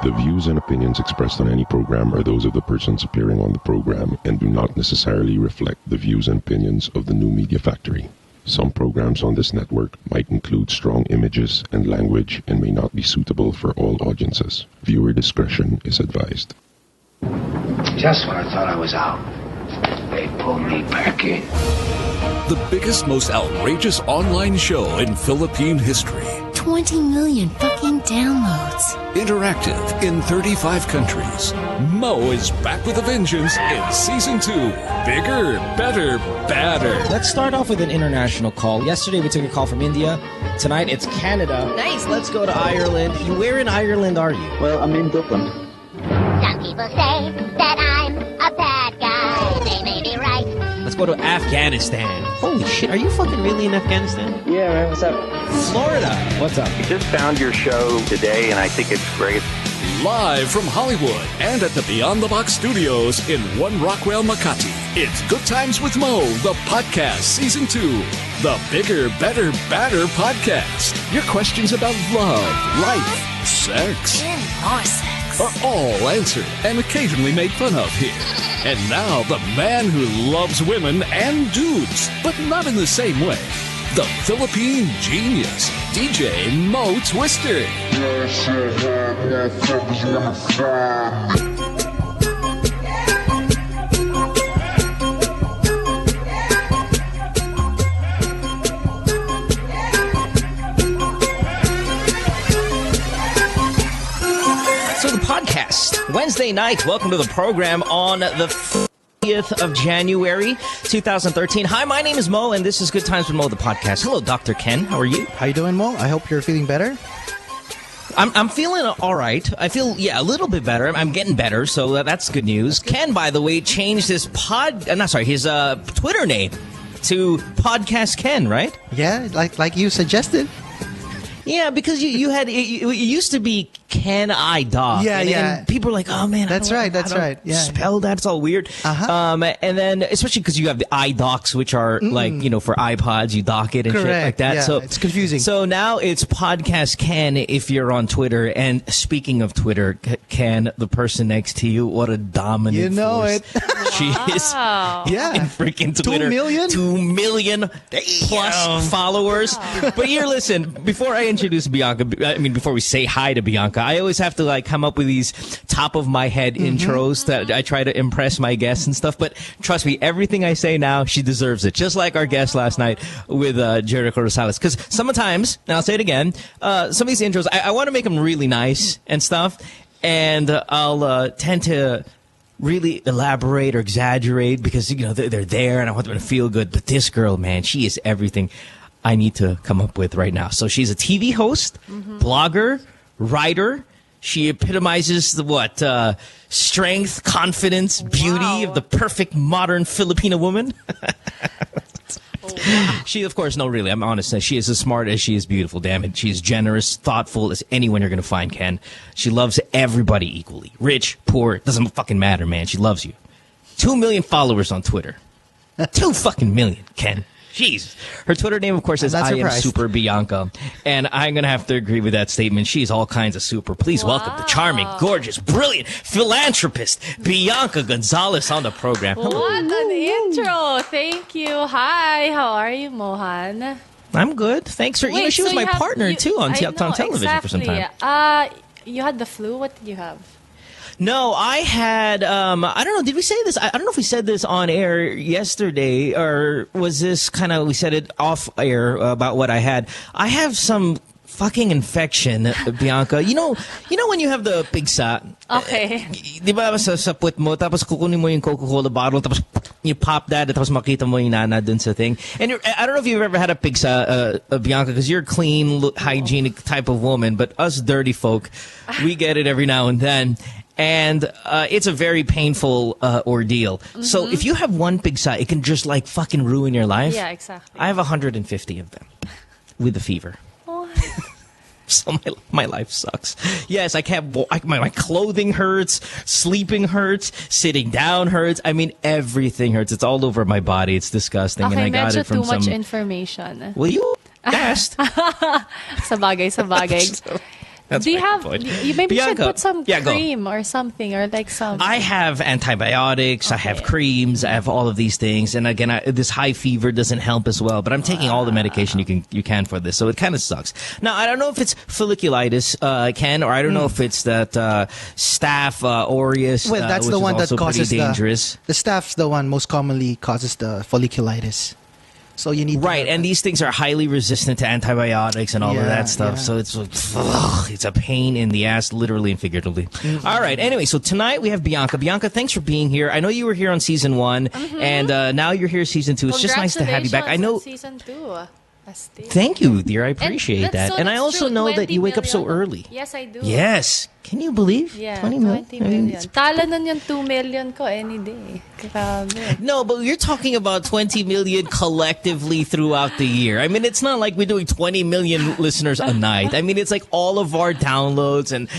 The views and opinions expressed on any program are those of the persons appearing on the program and do not necessarily reflect the views and opinions of the New Media Factory. Some programs on this network might include strong images and language and may not be suitable for all audiences. Viewer discretion is advised. Just when I thought I was out, they pulled me back in. The biggest, most outrageous online show in Philippine history. 20 million fucking downloads. Interactive in 35 countries. Mo is back with a vengeance in Season 2. Bigger, better, badder. Let's start off with an international call. Yesterday we took a call from India. Tonight it's Canada. Nice. Let's go to Ireland. Where in Ireland are you? Well, I'm in Dublin. Some people say that I'm a bad guy. They may be right. Let's go to Afghanistan. Holy shit, are you fucking really in Afghanistan? Yeah, man, what's up? Florida. What's up? I just found your show today, and I think it's great. Live from Hollywood and at the Beyond the Box studios in One Rockwell, Makati. It's Good Times with Mo, the podcast, Season 2. The Bigger, Better, Badder podcast. Your questions about love, life, sex, And more sex. are all answered and occasionally made fun of here. And now, the man who loves women and dudes, but not in the same way. The Philippine genius, DJ Mo Twister. So the podcast, Wednesday night. Welcome to the program on the 30th of January, 2013. Hi, my name is Mo, and this is Good Times with Mo, the podcast. Hello, Dr. Ken. How are you? How you doing, Mo? I hope you're feeling better. I'm feeling all right. I feel, a little bit better. I'm getting better, so that's good news. Ken, by the way, changed his his Twitter name to Podcast Ken, right? Yeah, like you suggested. Yeah, because you had it used to be Can I Dog? Yeah, and people are like, oh man, That's right. Yeah, spell that. It's all weird. And then especially because you have the iDocs, which are like for iPods, you dock it and shit like that. Yeah, so it's confusing. So now it's Podcast Ken if you're on Twitter. And speaking of Twitter, Ken, the person next to you, what a dominant You know force it. she is. Yeah, In freaking Twitter. 2 million? 2 million plus followers. But here, listen, before I introduce Bianca, before we say hi to Bianca, I always have to come up with these top of my head intros that I try to impress my guests and stuff. But trust me, everything I say now, she deserves it. Just like our guest last night with Jericho Rosales. Because sometimes, and I'll say it again, some of these intros, I want to make them really nice and stuff. And I'll tend to really elaborate or exaggerate because, they're there and I want them to feel good. But this girl, man, she is everything I need to come up with right now. So she's a TV host, blogger, writer. She epitomizes the strength, confidence, beauty of the perfect modern Filipino woman. She, of course, no, really, I'm honest. She is as smart as she is beautiful, damn it. She is generous, thoughtful as anyone you're going to find, Ken. She loves everybody equally. Rich, poor, doesn't fucking matter, man. She loves you. 2 million followers on Twitter. 2 fucking million, Ken. Jeez. Her Twitter name, of course, is I Am Super Bianca. And I'm going to have to agree with that statement. She's all kinds of super. Please welcome the charming, gorgeous, brilliant philanthropist, Bianca Gonzalez on the program. Hello. What an intro. Thank you. Hi. How are you, Mohan? I'm good. Thanks for... Wait, she was my partner, too, on television for some time. You had the flu? What did you have? No, I had, I don't know, did we say this? I don't know if we said this on air yesterday, or was this we said it off air about what I had. I have some fucking infection, Bianca. You know when you have the pigsa? Okay. Di ba sa puwet mo, tapos kukunin mo yung Coca-Cola bottle, tapos you pop that, tapos makita mo yung nana dun sa thing. And I don't know if you've ever had a pigsa, Bianca, because you're a clean, hygienic type of woman, but us dirty folk, we get it every now and then. And it's a very painful ordeal. So if you have one pigsa, it can just fucking ruin your life. Yeah, exactly. I have 150 of them with the fever. So my life sucks. Yes, I can't. My clothing hurts, sleeping hurts, sitting down hurts. I mean, everything hurts. It's all over my body. It's disgusting. Okay, and I got it from too much information. Will you asked? Sabagay. That's Do you my have? point. You maybe should Bianca, put some yeah, go. cream or something, or like some. I have antibiotics, I have Okay. creams, I have all of these things, and again, this high fever doesn't help as well. But I'm taking all the medication you can for this, so it kind of sucks. Now I don't know if it's folliculitis, Ken, or I don't know if it's that staph aureus. Well, that's which the is one that also causes pretty dangerous. the staph's the one most commonly causes the folliculitis. So you need Right, to, and these things are highly resistant to antibiotics and all of Yeah, that stuff. yeah. So it's a pain in the ass, literally and figuratively. All right. Anyway, so tonight we have Bianca. Bianca, thanks for being here. I know you were here on season 1, and now you're here season 2. It's just nice to have you back. I know. Season 2. Thank you, dear. I appreciate that. So And I that's also true, know that 20 you wake up so million. early. Yes, I do. Yes. Can you believe? Yeah, 20 million? 20 I mean, million. it's- Talo nun yung 2 million ko any day. Grabe. No, but you're talking about 20 million collectively throughout the year. I mean, it's not like we're doing 20 million listeners a night. I mean, it's like all of our downloads and,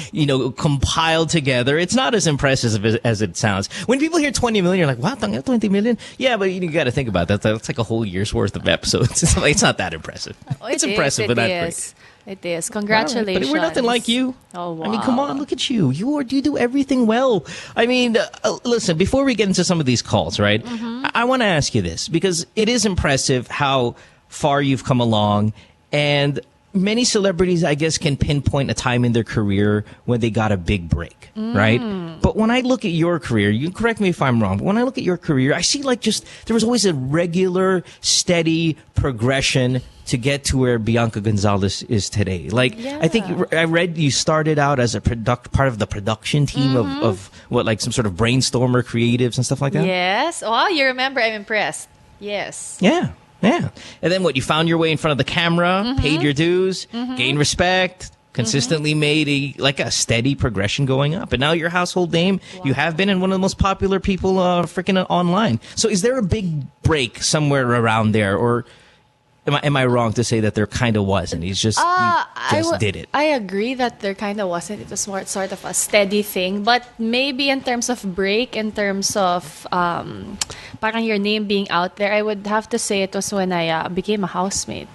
compiled together. It's not as impressive as it sounds. When people hear 20 million, you're like, wow, 20 million? Yeah, but you got to think about that. That's like a whole year's worth of episodes. It's not that impressive. It's impressive, but not great. It is. All right, Congratulations. but we're nothing like you. Oh, wow. I mean, come on, look at you. You do everything well. I mean, listen, before we get into some of these calls, right, I want to ask you this, because it is impressive how far you've come along, and many celebrities, I guess, can pinpoint a time in their career when they got a big break, right? But when I look at your career, you can correct me if I'm wrong, but when I look at your career, I see there was always a regular, steady progression to get to where Bianca Gonzalez is today. I think I read you started out as a part of the production team of what, like some sort of brainstormer creatives and stuff like that? Yes. Oh, you remember. I'm impressed. Yes. Yeah. Yeah. And then what, you found your way in front of the camera, paid your dues, gained respect, consistently made a steady progression going up. And now you're a household name. Wow. You have been, and one of the most popular people freaking online. So is there a big break somewhere around there, or am I wrong to say that there kind of wasn't? He's just did it. I agree that there kind of wasn't. It was more sort of a steady thing. But maybe in terms of break, in terms of parang your name being out there, I would have to say it was when I became a housemate.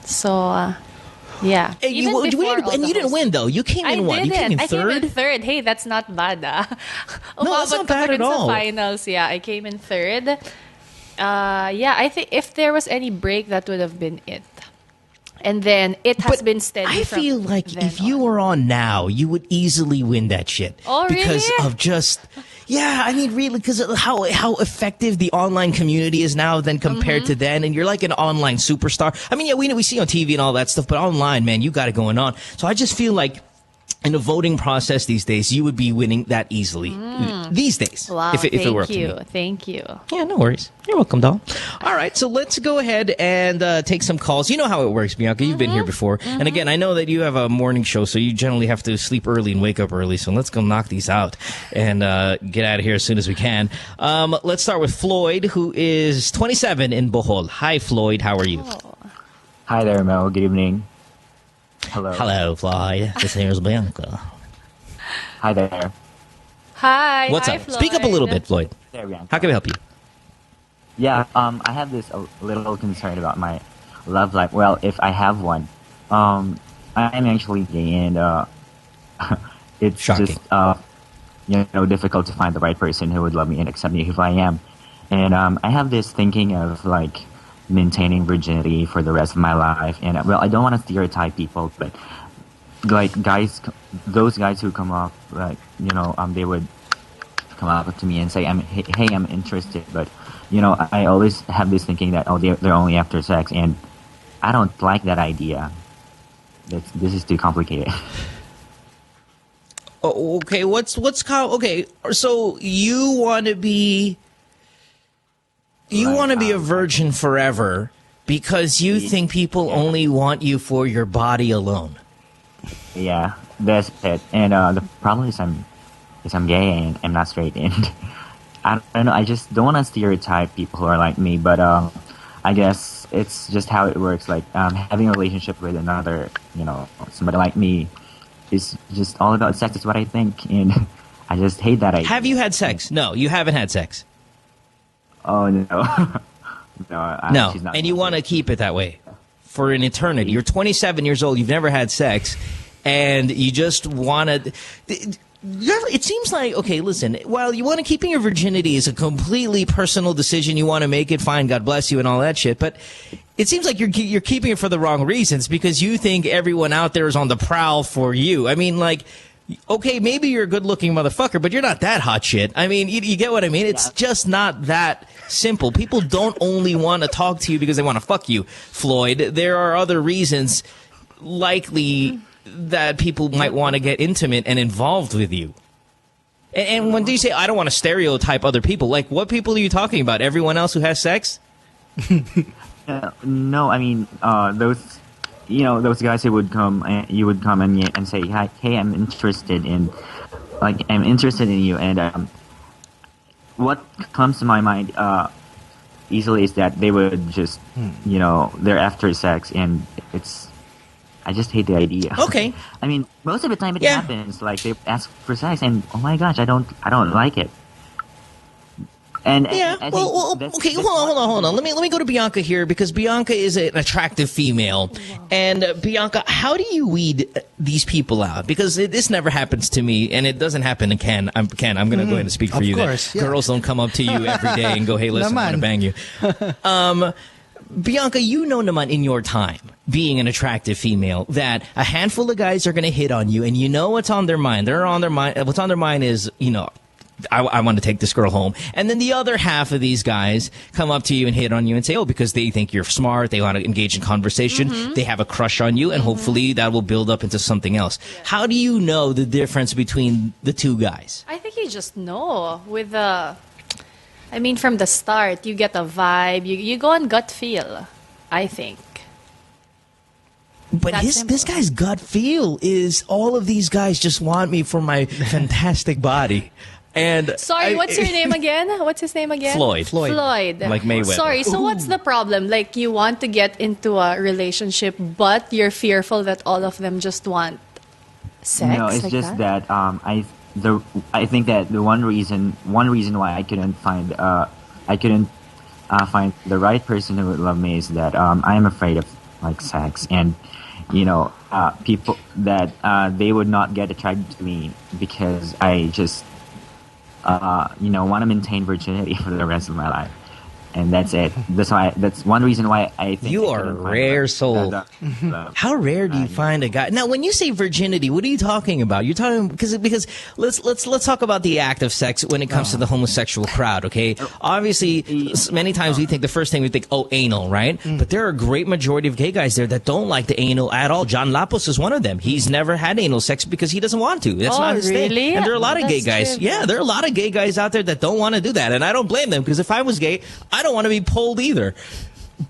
So, yeah. And you didn't win, though. You came in what? You came in third? I came in third. Hey, that's not bad. No, that's not bad at all. Sa finals, yeah, I came in third. I think if there was any break, that would have been it. And then it has been steady. I feel like if you were on now, you would easily win that shit. Oh, because really? of just, I mean, really, because of how effective the online community is now than compared to then. And you're like an online superstar. I mean, we see on TV and all that stuff, but online, man, you got it going on. So I just feel like in a voting process these days, you would be winning that easily. These days. Wow, if it were up to me. Thank you. Yeah, no worries. You're welcome, doll. All right, so let's go ahead and take some calls. You know how it works, Bianca. You've been here before. And again, I know that you have a morning show, so you generally have to sleep early and wake up early. So let's go knock these out and get out of here as soon as we can. Let's start with Floyd, who is 27 in Bohol. Hi, Floyd. How are you? Oh. Hi there, Mel. Good evening. Hello. Hello, Floyd. This here's Bianca. Hi there. Hi. What's hi, up? Floyd. Speak up a little bit, Floyd. There, Bianca. How can we help you? Yeah, I have this a little concern about my love life. Well, if I have one. I'm actually gay, and it's Shocking. just difficult to find the right person who would love me and accept me who I am. And I have this thinking of maintaining virginity for the rest of my life. And I don't want to stereotype people, but those guys who come up, they would come up to me and say, hey, I'm interested, but I always have this thinking that they're only after sex, and I don't like that idea. This is too complicated. Oh, okay. Okay, so you want to be a virgin forever because you think people only want you for your body alone. Yeah, that's it. And the problem is I'm gay and I'm not straight, and I don't know. I just don't want to stereotype people who are like me, but I guess it's just how it works. Having a relationship with another, somebody like me, is just all about sex. Is what I think, and I just hate that idea. Have you had sex? No, you haven't had sex. Oh no. No, and you want to keep it that way for an eternity. You're 27 years old. You've never had sex. and you just want to. It seems like, okay, listen, while you want to keeping your virginity is a completely personal decision, you want to make it, fine, God bless you and all that shit, but it seems like you're keeping it for the wrong reasons because you think everyone out there is on the prowl for you. I mean, like, okay, maybe you're a good-looking motherfucker, but you're not that hot shit. I mean, you get what I mean? It's just not that simple. People don't only want to talk to you because they want to fuck you, Floyd. There are other reasons likely that people might want to get intimate and involved with you. And when you say, I don't want to stereotype other people, like, what people are you talking about? Everyone else who has sex? No, I mean, those guys who would come, you would come and say, hey, I'm interested in you. And what comes to my mind easily is that they would just, they're after sex, and I just hate the idea. Okay. I mean, most of the time it happens. Like, they ask for sex, and oh my gosh, I don't like it. And yeah, okay, hold on. Let me go to Bianca here because Bianca is an attractive female. And Bianca, how do you weed these people out? Because this never happens to me, and it doesn't happen to Ken. I'm going to go ahead and speak for you. Of course, Girls don't come up to you every day and go, hey, listen, I'm going to bang you. Bianca, you know naman in your time, being an attractive female, that a handful of guys are going to hit on you, and you know what's on their mind. What's on their mind is, I want to take this girl home. And then the other half of these guys come up to you and hit on you and say, because they think you're smart, they want to engage in conversation, they have a crush on you, and hopefully that will build up into something else. Yeah. How do you know the difference between the two guys? I think you just know from the start, you get a vibe, you go on gut feel, I think. But this guy's gut feel is all of these guys just want me for my fantastic body. And sorry, what's your name again? What's his name again? Floyd. Like Mayweather. Sorry, so what's the problem? Like, you want to get into a relationship, but you're fearful that all of them just want sex? No, it's just that I think that the one reason why I couldn't find the right person who would love me is that I am afraid of like sex, and people that they would not get attracted to me because I just want to maintain virginity for the rest of my life. And that's it. That's one reason why I think you are a rare soul. How rare do you find a guy? Now, when you say virginity, what are you talking about? You're talking because let's talk about the act of sex when it comes to the homosexual crowd. Okay, obviously, many times we think the first thing we think, anal, right? But there are a great majority of gay guys there that don't like the anal at all. John Lapos is one of them. He's never had anal sex because he doesn't want to. That's not his thing. And there are a lot of gay guys. Yeah, there are a lot of gay guys out there that don't want to do that, and I don't blame them because if I was gay, I don't want to be pulled either.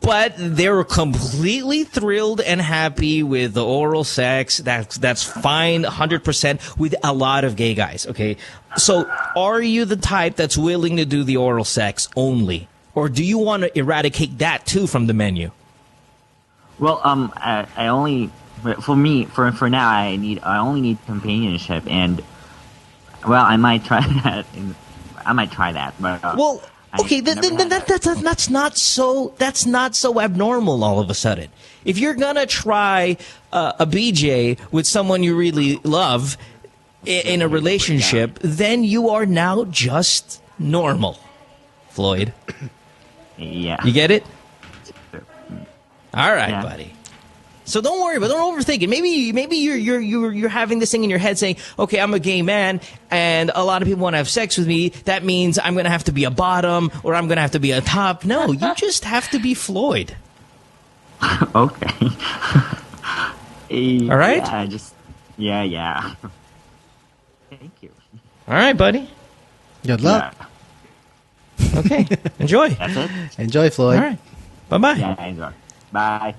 But they were completely thrilled and happy with the oral sex. That's fine, 100% with a lot of gay guys. Okay, so are you the type that's willing to do the oral sex only, or do you want to eradicate that too from the menu? Well, I only for now I only need companionship, and well, I might try that. But okay, then that's not so abnormal all of a sudden. If you're gonna try a BJ with someone you really love in a relationship, then you are now just normal, Floyd. Yeah. You get it? All right, buddy. So don't worry, but don't overthink it. Maybe you're having this thing in your head saying, okay, I'm a gay man and a lot of people want to have sex with me. That means I'm going to have to be a bottom or I'm going to have to be a top. No, you just have to be Floyd. Okay. All right? Yeah. Thank you. All right, buddy. Good luck. Yeah. Okay. Enjoy. That's it. Enjoy, Floyd. All right. Bye-bye. Yeah, enjoy. Bye.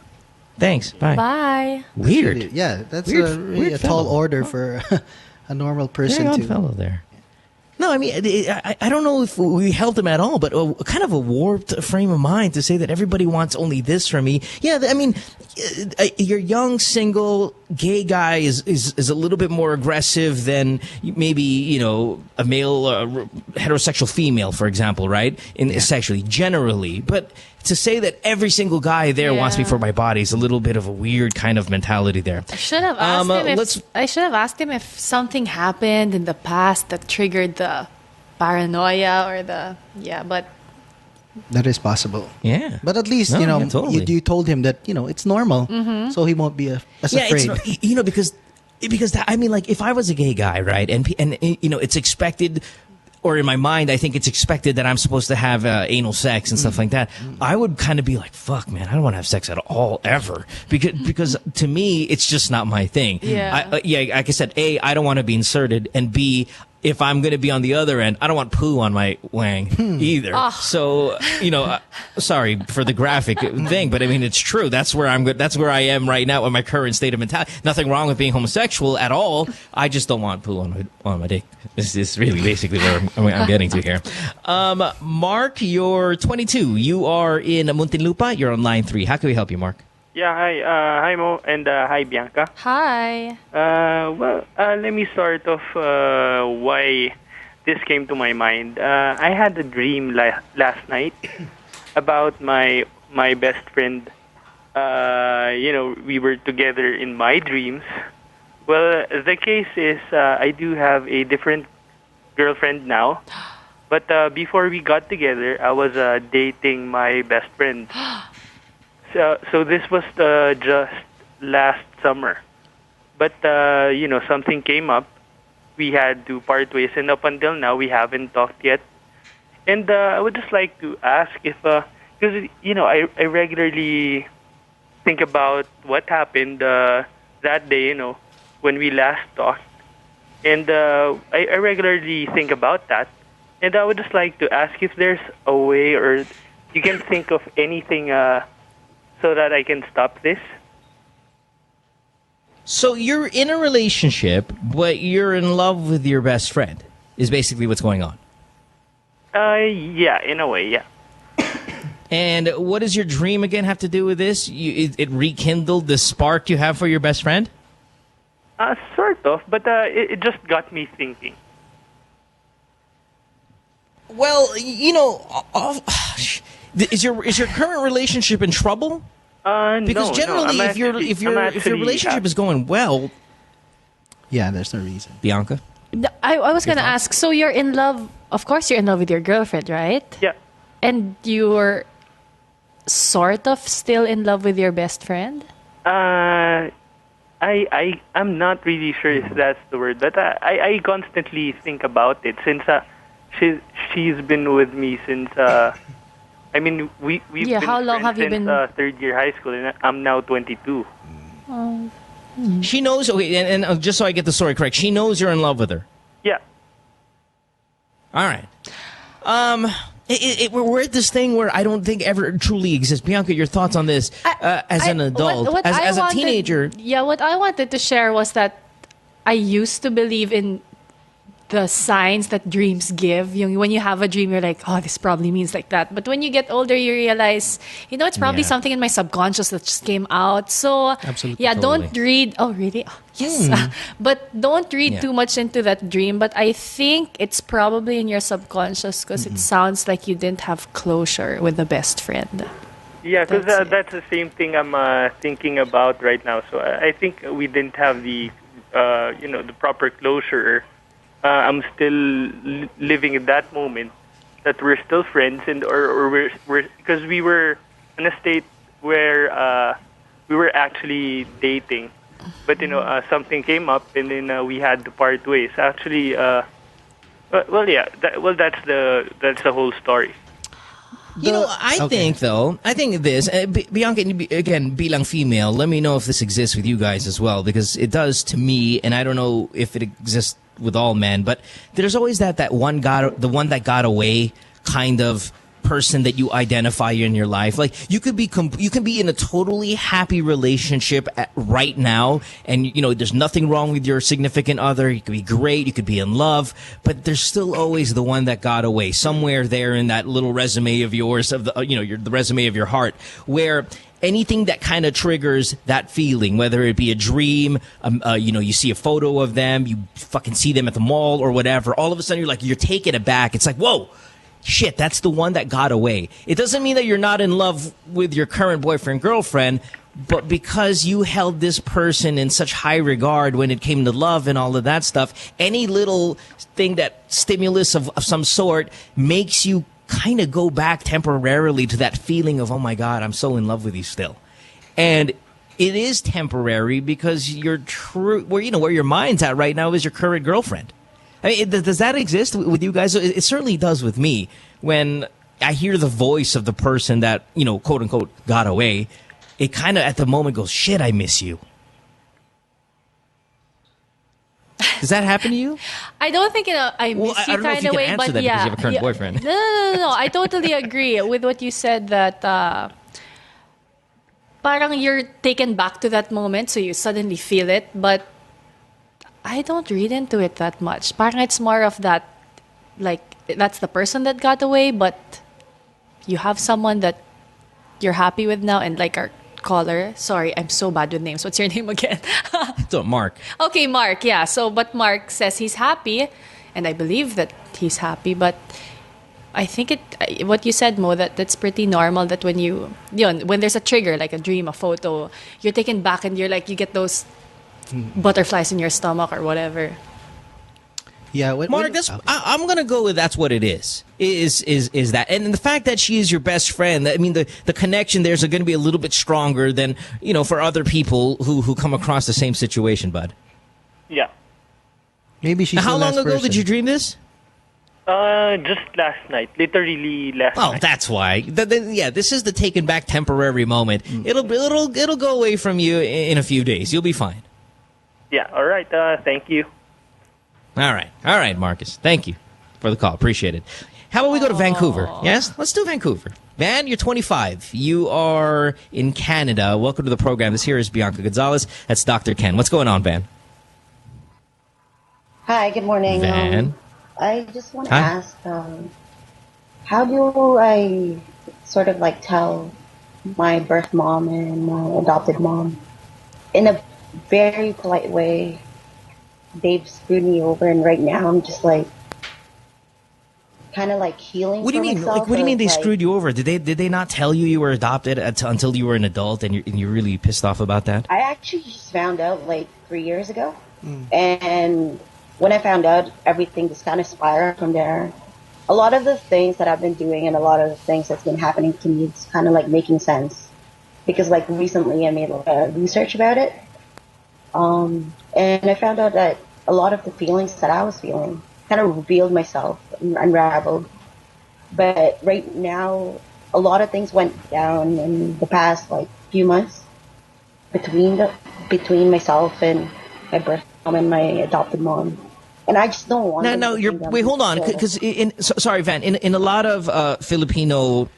Thanks. Bye. Bye. Weird. Yeah, that's Weird a tall order for a normal person Very odd to. fellow there. No, I mean, I don't know if we helped him at all, but kind of a warped frame of mind to say that everybody wants only this from me. Yeah, I mean, you're young, single, gay guy is a little bit more aggressive than maybe, a male heterosexual female, for example, right? Sexually, generally. But to say that every single guy there wants me for my body is a little bit of a weird kind of mentality there. I should have asked him if something happened in the past that triggered the paranoia or but that is possible. Yeah. But at least, totally. you told him that, it's normal. So he won't be as afraid. Because if I was a gay guy, right, and it's expected, or in my mind, I think it's expected that I'm supposed to have anal sex and stuff like that. I would kind of be like, fuck, man, I don't want to have sex at all, ever. Because to me, it's just not my thing. Yeah. Like I said, A, I don't want to be inserted, and B, if I'm going to be on the other end, I don't want poo on my wang either. Oh. So, sorry for the graphic thing, but I mean, it's true. That's where that's where I am right now in my current state of mentality. Nothing wrong with being homosexual at all. I just don't want poo on my dick. This is really basically where I'm getting to here. Mark, you're 22. You are in Muntinlupa. You're on line 3. How can we help you, Mark? Yeah, hi. Hi, Mo, and hi, Bianca. Hi. Let me start off why this came to my mind. I had a dream last night about my best friend. We were together in my dreams. Well, the case is I do have a different girlfriend now. But before we got together, I was dating my best friend. So this was just last summer. But, something came up. We had to part ways, and up until now, we haven't talked yet. And I would just like to ask if, because, I regularly think about what happened that day, when we last talked. And I regularly think about that. And I would just like to ask if there's a way, or you can think of anything so that I can stop this. So you're in a relationship, but you're in love with your best friend, is basically what's going on. Yeah, in a way, yeah. And what does your dream again have to do with this? It rekindled the spark you have for your best friend? Sort of, but it just got me thinking. Well, is your current relationship in trouble? Because generally, if your relationship is going well, there's no reason. Bianca, I was going to ask. So you're in love. Of course, you're in love with your girlfriend, right? Yeah. And you're sort of still in love with your best friend. I'm not really sure if that's the word, but I constantly think about it since she's been with me since. We've been how long friends have you since been? Third year high school, and I'm now 22. She knows. Okay, and just so I get the story correct, she knows you're in love with her. Yeah. All right. We're at this thing where I don't think ever truly exists. Bianca, your thoughts on this as an adult, as a teenager? Yeah, what I wanted to share was that I used to believe in the signs that dreams give. When you have a dream, you're like, oh, this probably means like that. But when you get older, you realize, it's probably something in my subconscious that just came out. So, absolutely, don't read. Oh, really? Oh, yes. But don't read too much into that dream. But I think it's probably in your subconscious because it sounds like you didn't have closure with the best friend. Yeah, because that's the same thing I'm thinking about right now. So I think we didn't have the, the proper closure. I'm still living in that moment that we're still friends, and or we're because we were in a state where we were actually dating, but something came up, and then we had to part ways. Actually, that's the whole story. I think this, Bianca, again, bilang female, let me know if this exists with you guys as well, because it does to me, and I don't know if it exists with all men, but there's always the one that got away kind of person that you identify in your life. Like you can be in a totally happy relationship right now, and there's nothing wrong with your significant other. You could be great, you could be in love, but there's still always the one that got away somewhere there in that little resume of yours, of the resume of your heart, where anything that kind of triggers that feeling, whether it be a dream, you see a photo of them, you fucking see them at the mall or whatever, all of a sudden you're taken aback. It's like, whoa, shit, that's the one that got away. It doesn't mean that you're not in love with your current boyfriend, girlfriend, but because you held this person in such high regard when it came to love and all of that stuff, any little thing, that stimulus of some sort, makes you kind of go back temporarily to that feeling of, oh my God, I'm so in love with you still. And it is temporary because where your mind's at right now is your current girlfriend. I mean, does that exist with you guys? It certainly does with me. When I hear the voice of the person that, quote unquote, got away, it kind of at the moment goes, shit, I miss you. Does that happen to you? I don't think I miss you kind of way, but yeah, because you have a current boyfriend. No. I totally agree with what you said, that parang you're taken back to that moment, so you suddenly feel it. But I don't read into it that much. Parang it's more of that, like that's the person that got away, but you have someone that you're happy with now, and like our caller. Sorry, I'm so bad with names. What's your name again? So Mark. Okay, Mark. Yeah. So, but Mark says he's happy, and I believe that he's happy. But I think what you said, Mo, that's pretty normal. That when when there's a trigger, like a dream, a photo, you're taken back, and you get those butterflies in your stomach or whatever. Yeah, Mark, I'm gonna go with that's what it is. Is that, and the fact that she is your best friend. I mean, the connection there's going to be a little bit stronger than for other people who come across the same situation, bud. Yeah. Maybe she's. How long ago did you dream this? Just last night, literally last night. Oh, that's why. This is the taken back temporary moment. It'll go away from you in a few days. You'll be fine. Yeah. All right. Thank you. All right, Marcus. Thank you for the call. Appreciate it. How about we go to Vancouver? Yes? Let's do Vancouver. Van, you're 25. You are in Canada. Welcome to the program. This here is Bianca Gonzalez. That's Dr. Ken. What's going on, Van? Hi, good morning. Van. I just want to ask, how do I sort of like tell my birth mom and my adopted mom in a very polite way they've screwed me over, and right now I'm just like kind of like healing. What do you mean? Like, what do you mean they screwed you over? Did they not tell you were adopted until you were an adult, and you're really pissed off about that? I actually just found out like 3 years ago, and when I found out, everything just kind of spiraled from there. A lot of the things that I've been doing and a lot of the things that's been happening to me, it's kind of like making sense, because like recently I made research about it. And I found out that a lot of the feelings that I was feeling kind of revealed myself and unraveled. But right now, a lot of things went down in the past like few months between myself and my birth mom and my adopted mom. And I just don't want. No, wait, hold on, because sorry, Van. In a lot of Filipino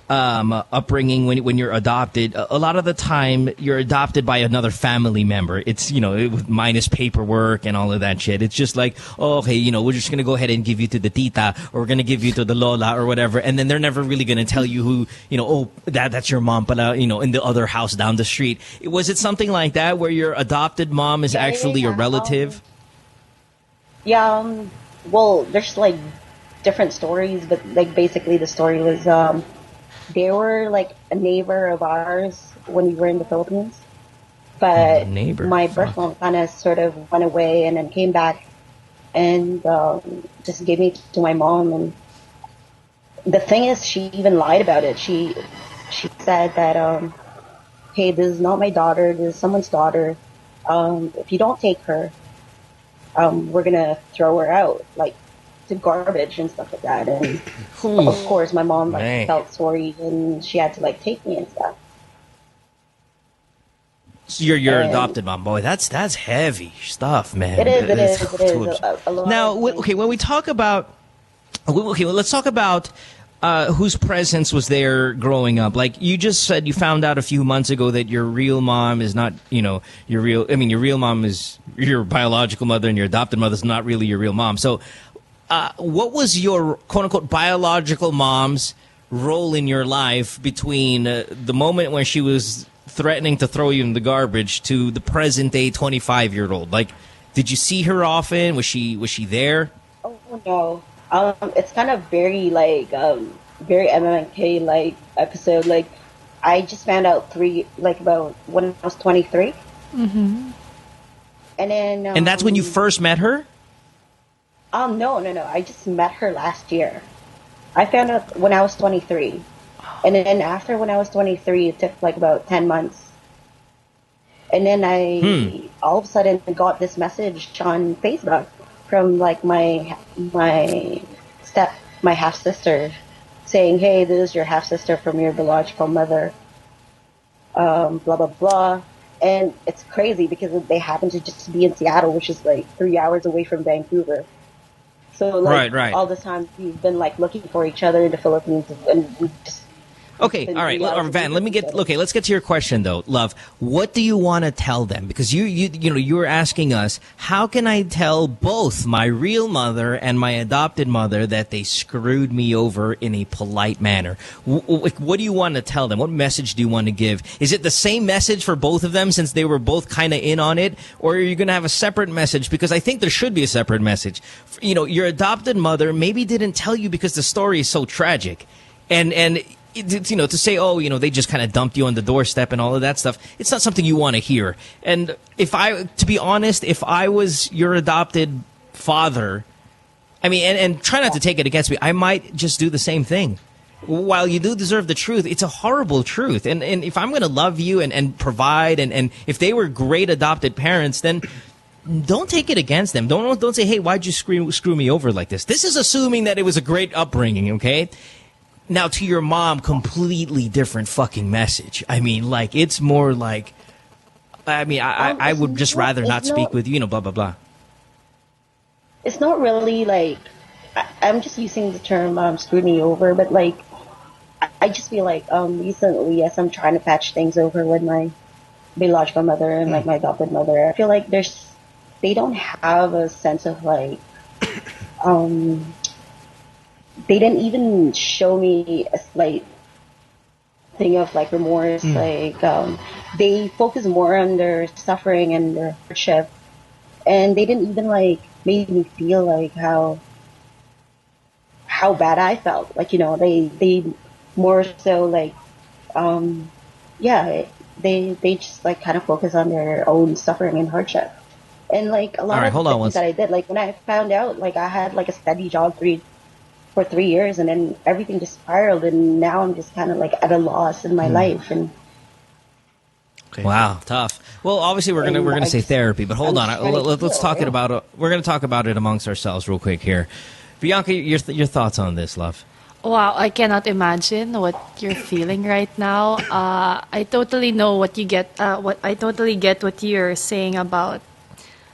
upbringing, when you're adopted, a lot of the time you're adopted by another family member. It's minus paperwork and all of that shit. It's just like, oh, okay, we're just gonna go ahead and give you to the tita, or we're gonna give you to the lola or whatever, and then they're never really gonna tell you who, that's your mom, but in the other house down the street. Was it something like that where your adopted mom is actually a relative? Yeah, well, there's like different stories, but like basically the story was they were like a neighbor of ours when we were in the Philippines, but my birth mom kind of sort of went away and then came back and just gave me to my mom. And the thing is, she even lied about it. She said that hey, this is not my daughter, this is someone's daughter. If you don't take her, we're gonna throw her out, like to garbage and stuff like that. And of course, my mom felt sorry, and she had to like take me and stuff. So you're adopted mom, boy. That's heavy stuff, man. It is. A lot now, okay, when we talk about, let's talk about whose presence was there growing up? Like you just said, you found out a few months ago that your real mom is not, your real mom is your biological mother, and your adopted mother is not really your real mom. So, what was your quote unquote biological mom's role in your life between the moment when she was threatening to throw you in the garbage to the present day 25-year-old? Like, did you see her often? Was she there? Oh no. It's kind of very very MMK like episode. Like I just found out about when I was 23. Mm-hmm. And then and that's when you first met her? No. I just met her last year. I found out when I was 23. And then after when I was 23, it took like about 10 months. And then I all of a sudden got this message on Facebook from like my half sister saying, "Hey, this is your half sister from your biological mother." Blah blah blah. And it's crazy because they happen to just be in Seattle, which is like 3 hours away from Vancouver. So like all the time we've been like looking for each other in the Philippines, and we just. Okay, all right, Van. Let's get to your question though, love. What do you want to tell them? Because you were asking us, how can I tell both my real mother and my adopted mother that they screwed me over in a polite manner? What do you want to tell them? What message do you want to give? Is it the same message for both of them since they were both kind of in on it, or are you going to have a separate message? Because I think there should be a separate message. Your adopted mother maybe didn't tell you because the story is so tragic, and. To say, they just kind of dumped you on the doorstep and all of that stuff, it's not something you want to hear. And to be honest, if I was your adopted father, and try not to take it against me, I might just do the same thing. While you do deserve the truth, it's a horrible truth. And if I'm going to love you and provide, and if they were great adopted parents, then don't take it against them. Don't say, hey, why'd you screw me over like this? This is assuming that it was a great upbringing, okay? Now, to your mom, completely different fucking message. It's more like, I would just rather not speak with you, blah, blah, blah. It's not really like, I'm just using the term screw me over, but like, I just feel like recently, yes, I'm trying to patch things over with my biological mother and like my adopted mother. I feel like they don't have a sense of like, they didn't even show me a slight thing of like remorse. Like they focus more on their suffering and their hardship, and they didn't even like make me feel like how bad I felt. Like they more so like they just like kind of focus on their own suffering and hardship. And like a lot of things that I did, like when I found out, like I had like a steady job for 3 years, and then everything just spiraled, and now I'm just kind of like at a loss in my life. And wow, tough. Well, obviously we're gonna say therapy, but hold on, let's talk about it. We're gonna talk about it amongst ourselves real quick here. Bianca, your thoughts on this, love? Wow, I cannot imagine what you're feeling right now. I totally know what you get. I totally get what you're saying about,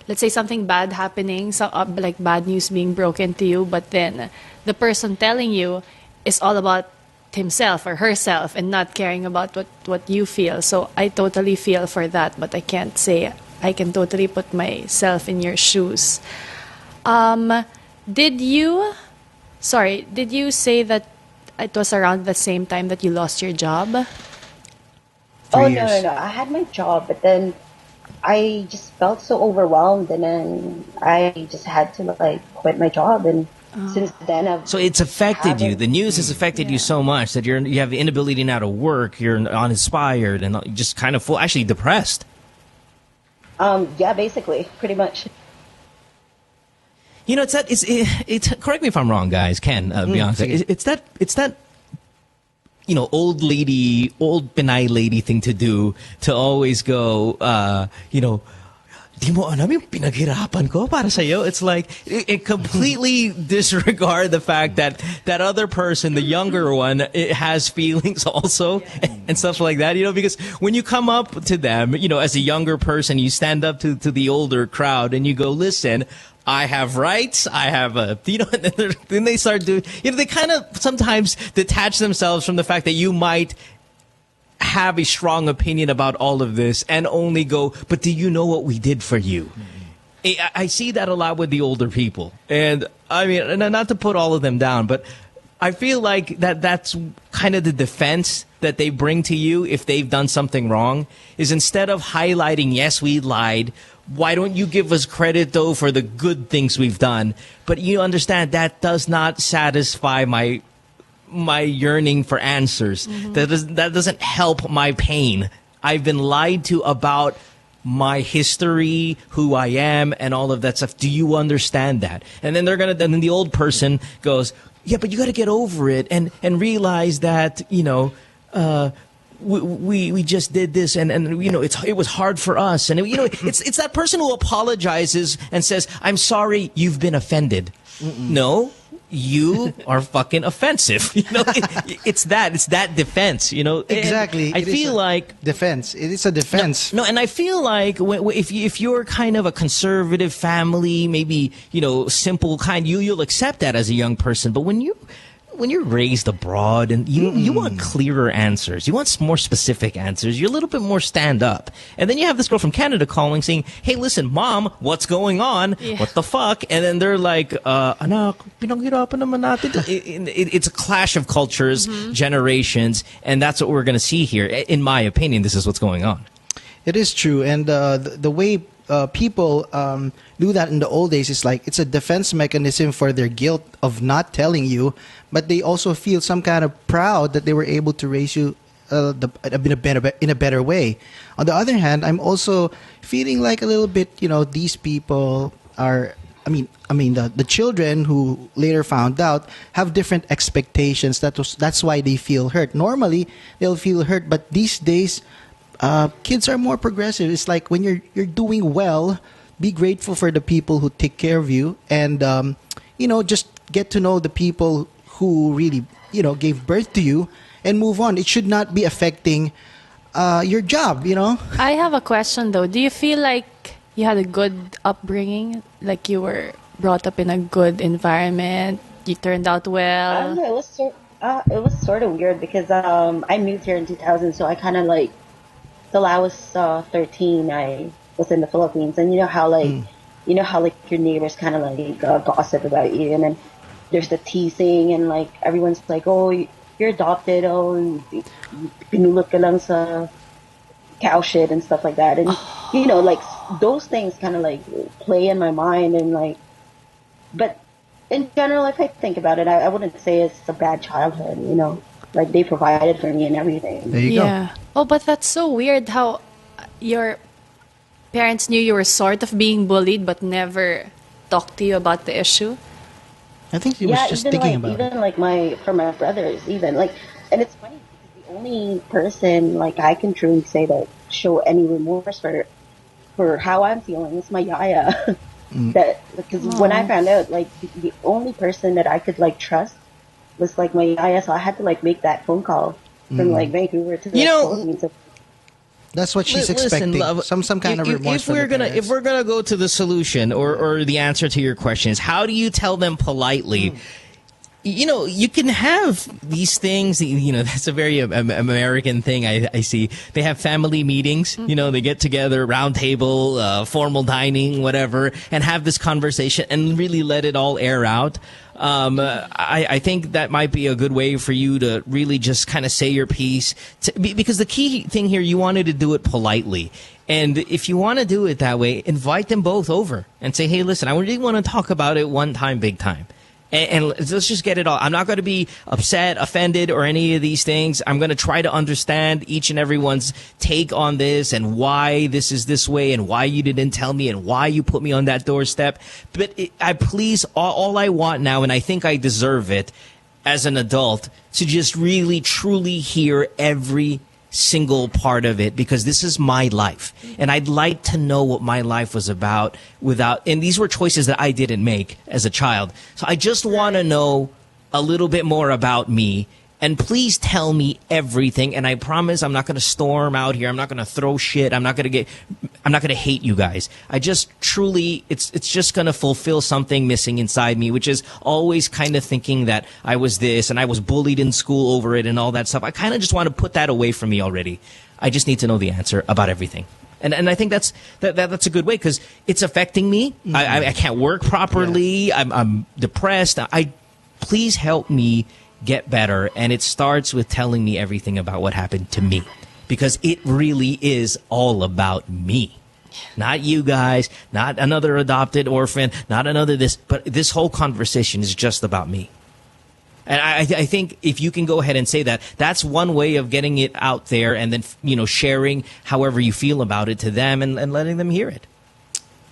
let's say, something bad happening, like bad news being broken to you, but then the person telling you is all about himself or herself and not caring about what you feel. So I totally feel for that, but I can't say I can totally put myself in your shoes. Did you say that it was around the same time that you lost your job? Oh, no. I had my job, but then I just felt so overwhelmed, and then I just had to like quit my job. And since then, so it's affected you. The news has affected you so much that you have the inability now to work. You're uninspired and just kind of actually depressed. Yeah, basically, pretty much. It's correct me if I'm wrong, guys. Ken, Bianca, it's that old Pinay lady thing to do, to always go, di mo alam yung pinaghirapan ko para sa'yo. It's like, it completely disregard the fact that that other person, the younger one, it has feelings also and stuff like that, because when you come up to them, as a younger person, you stand up to the older crowd and you go, listen, I have rights. I have a, then they start doing, they kind of sometimes detach themselves from the fact that you might have a strong opinion about all of this and only go, but do you know what we did for you? I see that a lot with the older people. And I mean, not to put all of them down, but I feel like that's kind of the defense that they bring to you if they've done something wrong, is instead of highlighting, yes, we lied, why don't you give us credit, though, for the good things we've done? But you understand that does not satisfy my yearning for answers. Mm-hmm. That doesn't help my pain. I've been lied to about my history, who I am, and all of that stuff. Do you understand that? And then then the old person goes, yeah, but you got to get over it and realize that, we just did this and it was hard for us, and it's that person who apologizes and says, I'm sorry you've been offended. No, you are fucking offensive. It's that defense. Exactly. I feel like defense. It is a defense. No, and I feel like if you're kind of a conservative family, maybe simple kind, you'll accept that as a young person. But when you're raised abroad and you want clearer answers, you want more specific answers, you're a little bit more stand up. And then you have this girl from Canada calling saying, hey, listen, Mom, what's going on? Yeah. What the fuck? And then they're like, anak, pinaghirapan naman natin. It's a clash of cultures, generations, and that's what we're going to see here. In my opinion, this is what's going on. It is true. And the way people do that in the old days is like it's a defense mechanism for their guilt of not telling you, but they also feel some kind of proud that they were able to raise you in a better way. On the other hand, I'm also feeling like a little bit, these people are, the children who later found out have different expectations. That's why they feel hurt. Normally, they'll feel hurt, but these days, kids are more progressive. It's like when you're doing well, be grateful for the people who take care of you, and just get to know the people who really gave birth to you, and move on. It should not be affecting your job. I have a question though. Do you feel like you had a good upbringing? Like you were brought up in a good environment? You turned out well? I don't know. It was sort of weird because I moved here in 2000, so I kind of like, till I was 13, I was in the Philippines, and you know how your neighbors kind of like gossip about you, and then there's the teasing, and like everyone's like, oh, you're adopted, oh, pinulot ka lang sa cow shit and stuff like that, and like those things kind of like play in my mind, and like, but in general, if I think about it, I wouldn't say it's a bad childhood, like they provided for me and everything. There you go. Oh, but that's so weird how your parents knew you were sort of being bullied but never talked to you about the issue. I think he was just thinking about it. Even like for my brothers, even like, and it's funny because the only person like I can truly say that show any remorse for how I'm feeling is my yaya. That because when I found out, like the only person that I could like trust was like my yaya, so I had to like make that phone call from like Vancouver to the Philippines. That's what she's expecting. Love, some kind of remorse. If we're gonna go to the solution or the answer to your question is, how do you tell them politely? You can have these things. That's a very American thing. I see. They have family meetings. They get together, round table, formal dining, whatever, and have this conversation and really let it all air out. I think that might be a good way for you to really just kind of say your piece. Because the key thing here, you wanted to do it politely. And if you want to do it that way, invite them both over and say, hey, listen, I really want to talk about it one time, big time. And let's just get it all. I'm not going to be upset, offended, or any of these things. I'm going to try to understand each and everyone's take on this and why this is this way and why you didn't tell me and why you put me on that doorstep. But all I want now, and I think I deserve it as an adult, to just really, truly hear every single part of it, because this is my life and I'd like to know what my life was about and these were choices that I didn't make as a child, so I just want to know a little bit more about me, And please tell me everything. And I promise I'm not going to storm out here. I'm not going to throw shit. I'm not going to hate you guys. I just truly, it's just going to fulfill something missing inside me, which is always kind of thinking that I was this and I was bullied in school over it and all that stuff. I kind of just want to put that away from me already. I just need to know the answer about everything. And I think that's a good way because it's affecting me. I can't work properly. Yeah. I'm depressed. Please help me get better, and it starts with telling me everything about what happened to me, because it really is all about me, not you guys, not another adopted orphan, not another this, but this whole conversation is just about me. And I think if you can go ahead and say that, that's one way of getting it out there, and then sharing however you feel about it to them and letting them hear it.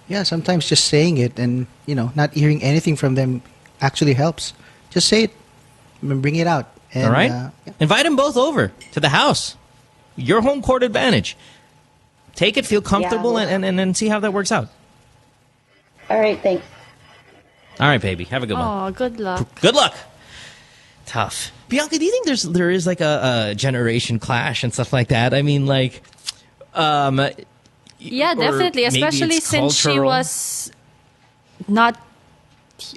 Yeah, sometimes just saying it and not hearing anything from them actually helps. Just say it. Bring it out. And, all right. Invite them both over to the house. Your home court advantage. Take it, feel comfortable, and see how that works out. All right, thanks. All right, baby. Have a good one. Oh, good luck. Good luck. Tough. Bianca, do you think there is like a generation clash and stuff like that? I mean, like, yeah, definitely. Especially since she was not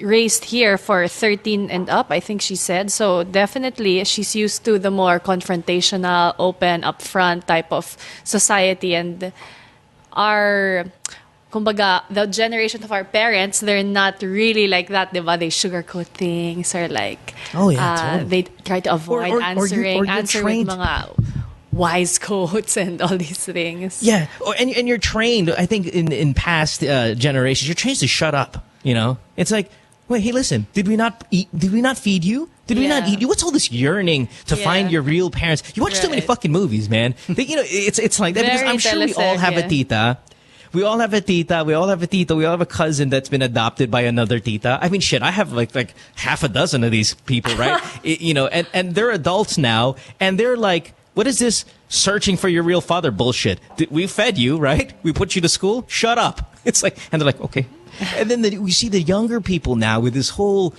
raised here for 13 and up, I think she said. So definitely she's used to the more confrontational, open, upfront type of society. And kumbaga, the generation of our parents, they're not really like that, diba? They sugarcoat things, or like, totally. they try to avoid answering with mga wise quotes and all these things. Yeah, and you're trained, I think, in past generations, you're trained to shut up. It's like, wait, hey, listen, did we not eat? Did we not feed you? Did we not eat you? What's all this yearning to find your real parents? You watch too many fucking movies, man. It's like that. Because I'm sure we all have a tita. We all have a tita. We all have a tito. We all have a cousin that's been adopted by another tita. I mean, shit, I have like half a dozen of these people, right? And they're adults now, and they're like, what is this searching for your real father bullshit? We fed you, right? We put you to school. Shut up. It's like, and they're like, okay. And then we see the younger people now with this whole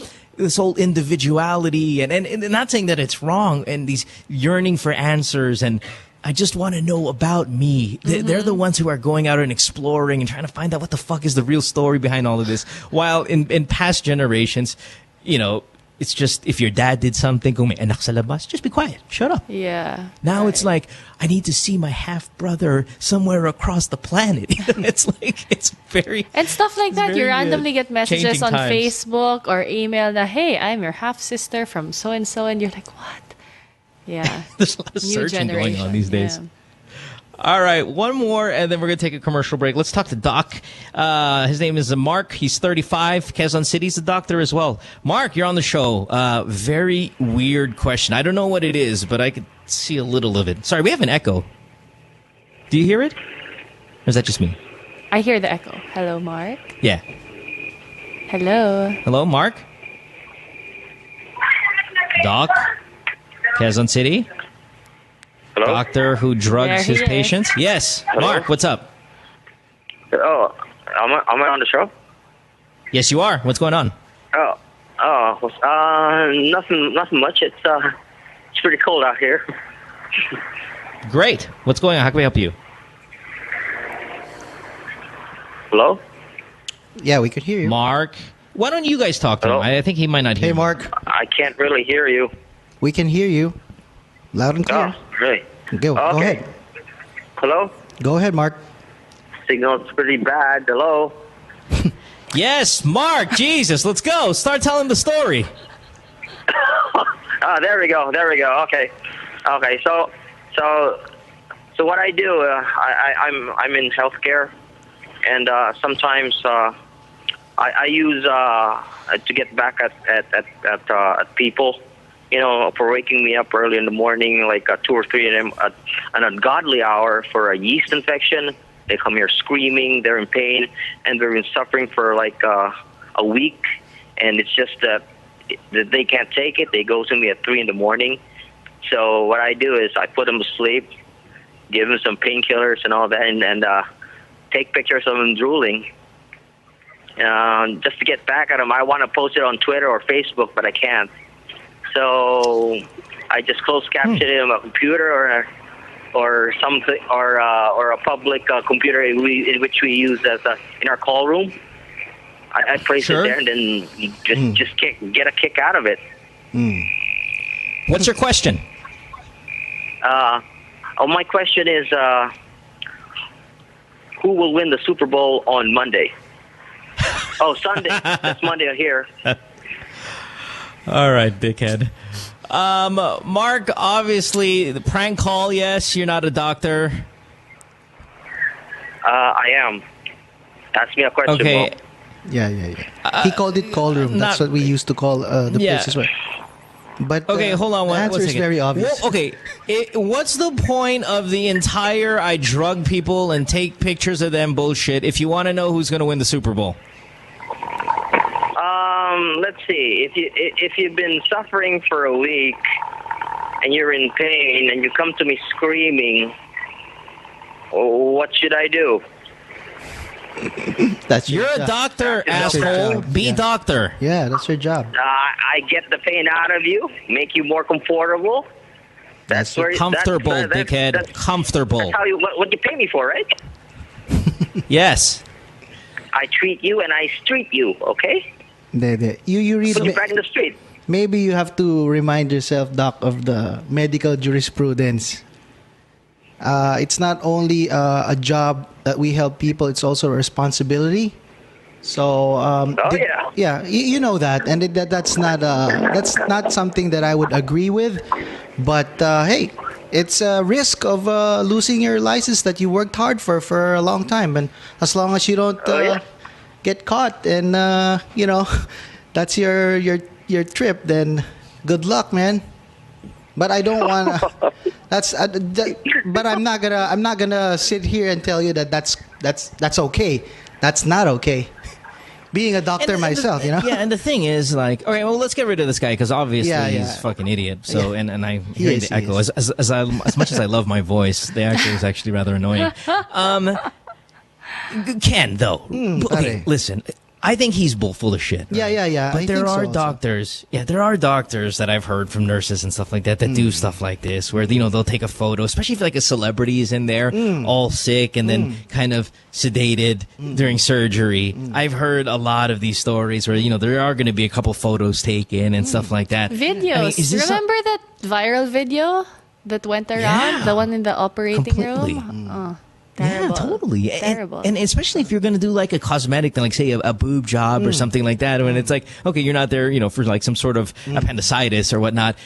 individuality, and not saying that it's wrong, and these yearning for answers, and I just want to know about me. They're the ones who are going out and exploring and trying to find out what the fuck is the real story behind all of this. While in past generations, it's just, if your dad did something, kung may anak sa labas, just be quiet. Shut up. Yeah. Now it's like, I need to see my half-brother somewhere across the planet. It's like, it's very... And stuff like that. You randomly get messages on times. Facebook or email that, hey, I'm your half-sister from so-and-so. And you're like, what? Yeah. There's a lot of searching going on these days. Yeah. All right, one more, and then we're going to take a commercial break. Let's talk to Doc. His name is Mark. He's 35. Quezon City's a doctor as well. Mark, you're on the show. Very weird question. I don't know what it is, but I could see a little of it. Sorry, we have an echo. Do you hear it? Or is that just me? I hear the echo. Hello, Mark. Yeah. Hello. Hello, Mark? Doc? Quezon City? Hello? Doctor who drugs his patients? Yes. Hello? Mark, what's up? Oh, am I on the show? Yes, you are. What's going on? Nothing much. It's pretty cold out here. Great. What's going on? How can we help you? Hello? Yeah, we could hear you. Mark, why don't you guys talk to him? I think he might not hear you. Hey, Mark. I can't really hear you. We can hear you. Loud and clear. Oh, really? Go ahead. Hello? Go ahead, Mark. Signal's pretty bad. Hello? Yes, Mark. Jesus, let's go. Start telling the story. There we go. Okay. So what I do, I'm in healthcare, and sometimes I use to get back at people, for waking me up early in the morning, like 2 or 3 a.m. at an ungodly hour for a yeast infection. They come here screaming, they're in pain, and they've been suffering for like a week, and it's just that they can't take it. They go to me at 3 in the morning. So what I do is I put them to sleep, give them some painkillers and all that, and take pictures of them drooling. Just to get back at them. I want to post it on Twitter or Facebook, but I can't. So I just closed captioned it on a computer or something or a public computer in which we use in our call room. I place it there and then just get a kick out of it. What's your question? My question is, who will win the Super Bowl on Monday? Oh, Sunday. That's Monday here. All right, dickhead. Mark, obviously, the prank call, yes, you're not a doctor. I am. Ask me a question, Okay. Mo. Yeah. He called it call room. That's what we used to call the places where. But okay, hold on. The answer is very obvious. Well, okay, what's the point of the entire I drug people and take pictures of them bullshit if you want to know who's going to win the Super Bowl? Let's see. If you've been suffering for a week and you're in pain and you come to me screaming, what should I do? You're a doctor, asshole. Be doctor. Yeah, that's your job. I get the pain out of you, make you more comfortable. That's comfortable, dickhead. Comfortable. That's what you pay me for, right? Yes. I treat you and I street you, okay? You read Put you back in the street. Maybe you have to remind yourself, Doc, of the medical jurisprudence. It's not only a job that we help people; it's also a responsibility. So, you know that, and that's not something that I would agree with. But hey, it's a risk of losing your license that you worked hard for a long time, and as long as you don't get caught, and that's your trip, then good luck, man. But I don't want to. But I'm not gonna sit here and tell you that's okay. That's not okay. Being a doctor myself, you know. Yeah, and the thing is, like, all right, well, let's get rid of this guy because obviously he's a fucking idiot. So, and I hear the echo. As much as I love my voice, the echo is actually rather annoying. Ken, though, okay, listen. I think he's full of shit. Right? Yeah. But there are doctors. Yeah, there are doctors that I've heard from nurses and stuff like that do stuff like this, where they'll take a photo, especially if like a celebrity is in there, all sick and then kind of sedated during surgery. I've heard a lot of these stories where there are going to be a couple photos taken and stuff like that. Videos. Remember that viral video that went around, the one in the operating room? Terrible. Yeah, totally. Terrible. And especially if you're going to do like a cosmetic thing, like say a boob job or something like that, when it's like, okay, you're not there, for like some sort of appendicitis or whatnot.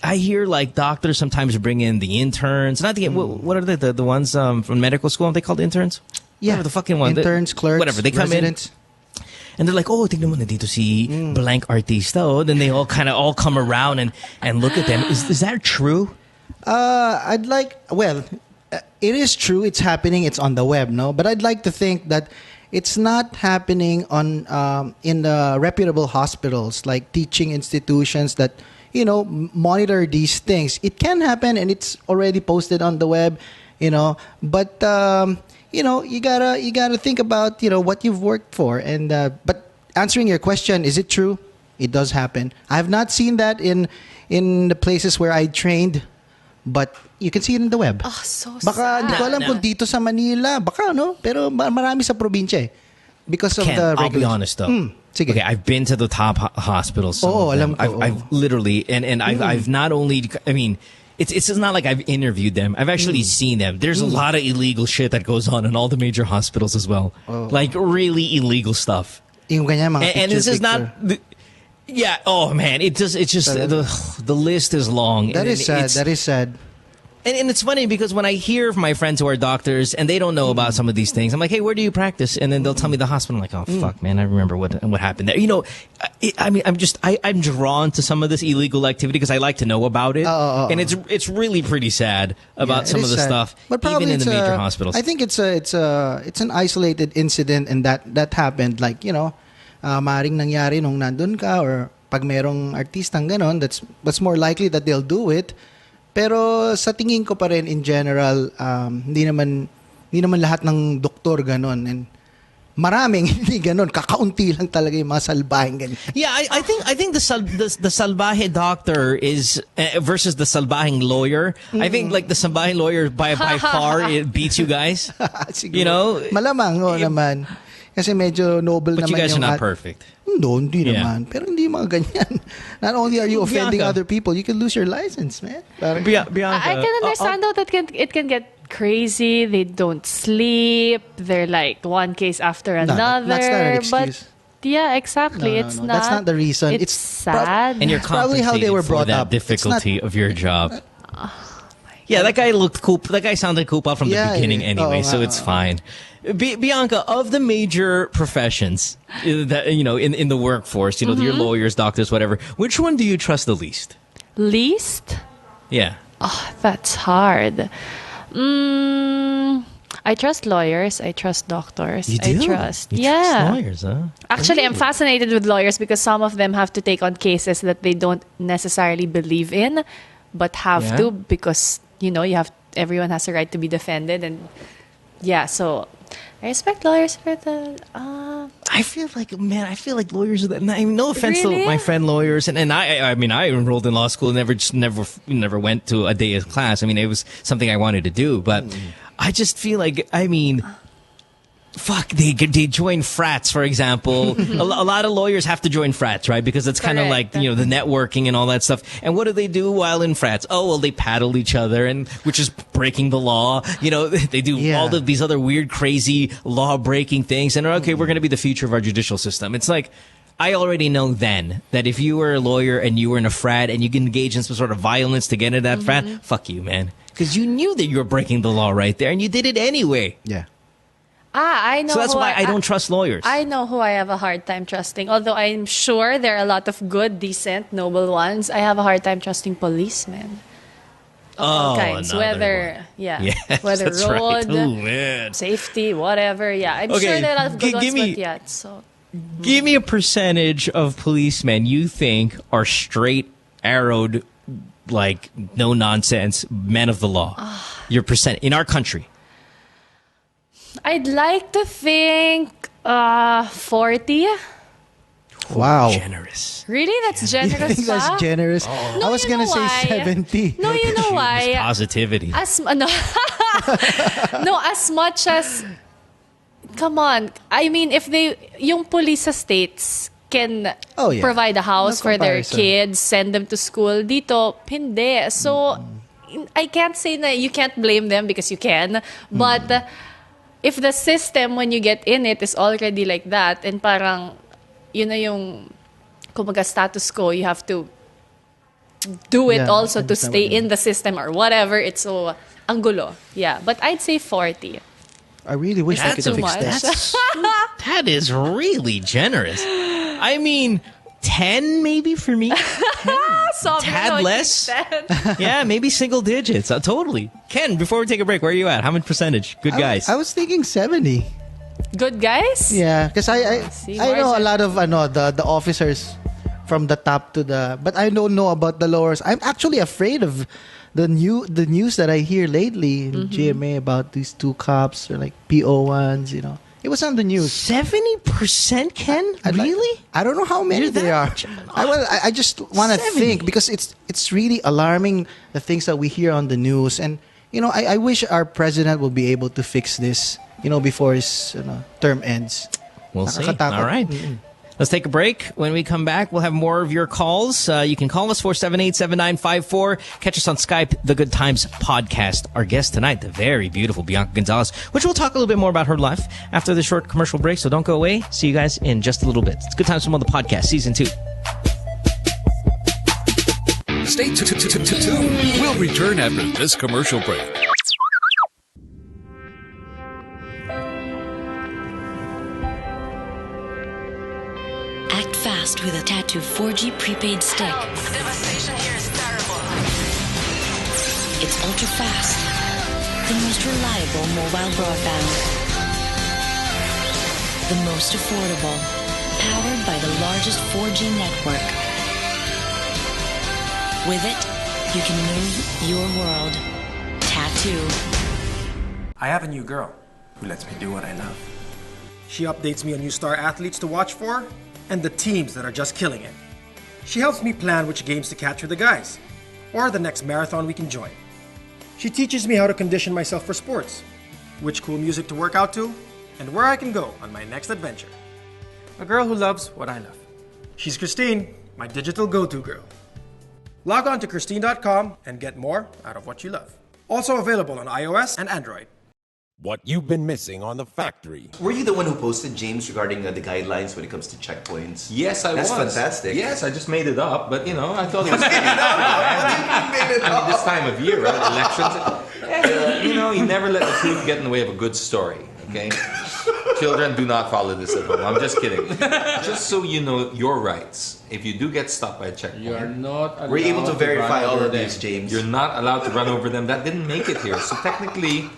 I hear like doctors sometimes bring in the interns. Not the what are the ones from medical school? Are they called interns? Yeah, whatever the fucking one. Interns, clerks, whatever. They come residents. in. And they're like, oh, tignan mo nandito si blank artista. Oh, then they all come around and look at them. Is that true? It is true. It's happening. It's on the web, no? But I'd like to think that it's not happening on in the reputable hospitals, like teaching institutions that monitor these things. It can happen, and it's already posted on the web, But you gotta think about what you've worked for. And but answering your question, is it true? It does happen. I have not seen that in the places where I trained. But you can see it in the web. Oh, so baka sad. hindi ko alam kung dito sa Manila, baka pero marami sa probinsya because of Ken, the I'll be honest though. Sige. Okay, I've been to the top hospitals. Alam ko. I've literally and I've not only it's not like I've interviewed them. I've actually seen them. There's a lot of illegal shit that goes on in all the major hospitals as well. Like really illegal stuff. Yung ganyan, mga and this is not yeah. Oh man, it's just the list is long. That is sad. And it's funny because when I hear from my friends who are doctors and they don't know about some of these things, I'm like, hey, where do you practice? And then they'll tell me the hospital. I'm like, oh fuck, man, I remember what happened there. I'm drawn to some of this illegal activity because I like to know about it, and it's really pretty sad about some of the stuff, but even in the major hospitals. I think it's an isolated incident, and that happened. Like maring nangyari nung nandun ka, or pag merong artistang ganon, that's more likely that they'll do it. Pero sa tingin ko pa rin in general, hindi naman lahat ng doktor ganon. And maraming hindi ganun. Kakaunti lang talaga yung mga salbahing ganyan. Yeah, I think the salbahe doctor is versus the salbahing lawyer. I think like the salbahing lawyer by far it beats you guys. You know, malamang naman. Kasi medyo noble but naman you guys yung are not perfect. No, hindi naman. Pero hindi mga ganyan. Not only are you offending other people, you can lose your license, man. Bianca, I can understand though that it can get crazy. They don't sleep. They're like one case after another. That's not an excuse. But yeah, exactly. It's not. That's not the reason. It's sad. And you're probably how they were brought for that up. difficulty of your job. Yeah, that guy looked cool. That guy sounded cool from the beginning anyway, so it's fine. Bianca, of the major professions that in the workforce, your lawyers, doctors, whatever, which one do you trust the least? Least? Yeah. Oh, that's hard. I trust lawyers. I trust doctors. You do? I trust. You yeah. trust lawyers, huh? Actually, I'm fascinated with lawyers because some of them have to take on cases that they don't necessarily believe in, but have to because everyone has a right to be defended, and so I respect lawyers for the. I feel like lawyers are that. I mean, no offense to my friend lawyers, and I enrolled in law school, never went to a day of class. I mean, it was something I wanted to do, but I just feel like they join frats, for example. a lot of lawyers have to join frats, right? Because it's kind of like, the networking and all that stuff. And what do they do while in frats? Oh, well, they paddle each other, which is breaking the law. They do all of these other weird, crazy law-breaking things. And, okay, we're going to be the future of our judicial system. It's like, I already know then that if you were a lawyer and you were in a frat and you can engage in some sort of violence to get into that frat, fuck you, man. Because you knew that you were breaking the law right there, and you did it anyway. Yeah. I know. So that's why I don't trust lawyers. I know who I have a hard time trusting. Although I'm sure there are a lot of good, decent, noble ones. I have a hard time trusting policemen. All kinds. Whether whether road, safety, whatever. Yeah, I'm sure there are a lot of good ones, but give me a percentage of policemen you think are straight arrowed, like no nonsense men of the law. Your percent in our country. I'd like to think 40. Wow. Generous. Really? That's generous. I think that's generous. Oh. No, I was going to say 70. No, you know why? Positivity. As much as... Come on. I mean, if yung police sa states can provide a house for their kids, send them to school, dito, hindi. So, I can't say na you can't blame them because you can. But... if the system, when you get in it, is already like that, and parang, yung kumaga status quo, you have to do it also to stay in the system or whatever. It's so angulo. Yeah, but I'd say 40. I really wish I could fix that. That is really generous. I mean, 10 maybe for me. 10. Tad less. Yeah, maybe single digits. Totally. Ken, before we take a break, where are you at? How much percentage? Good guys. I was thinking 70. Good guys? Yeah, because I know a lot of the officers from the top to the, but I don't know about the lowers. I'm actually afraid of the news that I hear lately in GMA about these two cops or like PO1s, It was on the news. 70%, Ken? Really? I don't know how many they are. I just want to think because it's really alarming the things that we hear on the news. And, I wish our president will be able to fix this, before his term ends. We'll see. All right. Let's take a break. When we come back, we'll have more of your calls. You can call us 478-7954. Catch us on Skype, The Good Times Podcast. Our guest tonight, the very beautiful Bianca Gonzalez, which we'll talk a little bit more about her life after the short commercial break. So don't go away. See you guys in just a little bit. It's Good Times from on the Podcast, Season 2. Stay tuned. We'll return after this commercial break. Act fast with a Tattoo 4G prepaid stick. The devastation here is terrible. It's ultra fast. The most reliable mobile broadband. The most affordable. Powered by the largest 4G network. With it, you can move your world. Tattoo. I have a new girl who lets me do what I love. She updates me on new star athletes to watch for and the teams that are just killing it. She helps me plan which games to catch with the guys or the next marathon we can join. She teaches me how to condition myself for sports, which cool music to work out to, and where I can go on my next adventure. A girl who loves what I love. She's Christine, my digital go-to girl. Log on to Christine.com and get more out of what you love. Also available on iOS and Android. What you've been missing on The Factory. Were you the one who posted, James, regarding the guidelines when it comes to checkpoints? Yes, I was. That's fantastic. Yes, I just made it up, but I thought it was. I mean, this time of year, right? Elections. You never let the truth get in the way of a good story. Okay. Children, do not follow this at home. I'm just kidding. Just so you know your rights. If you do get stopped by a checkpoint, you are not allowed we're able to verify all of them. these, James. You're not allowed to run over them. That didn't make it here. So technically.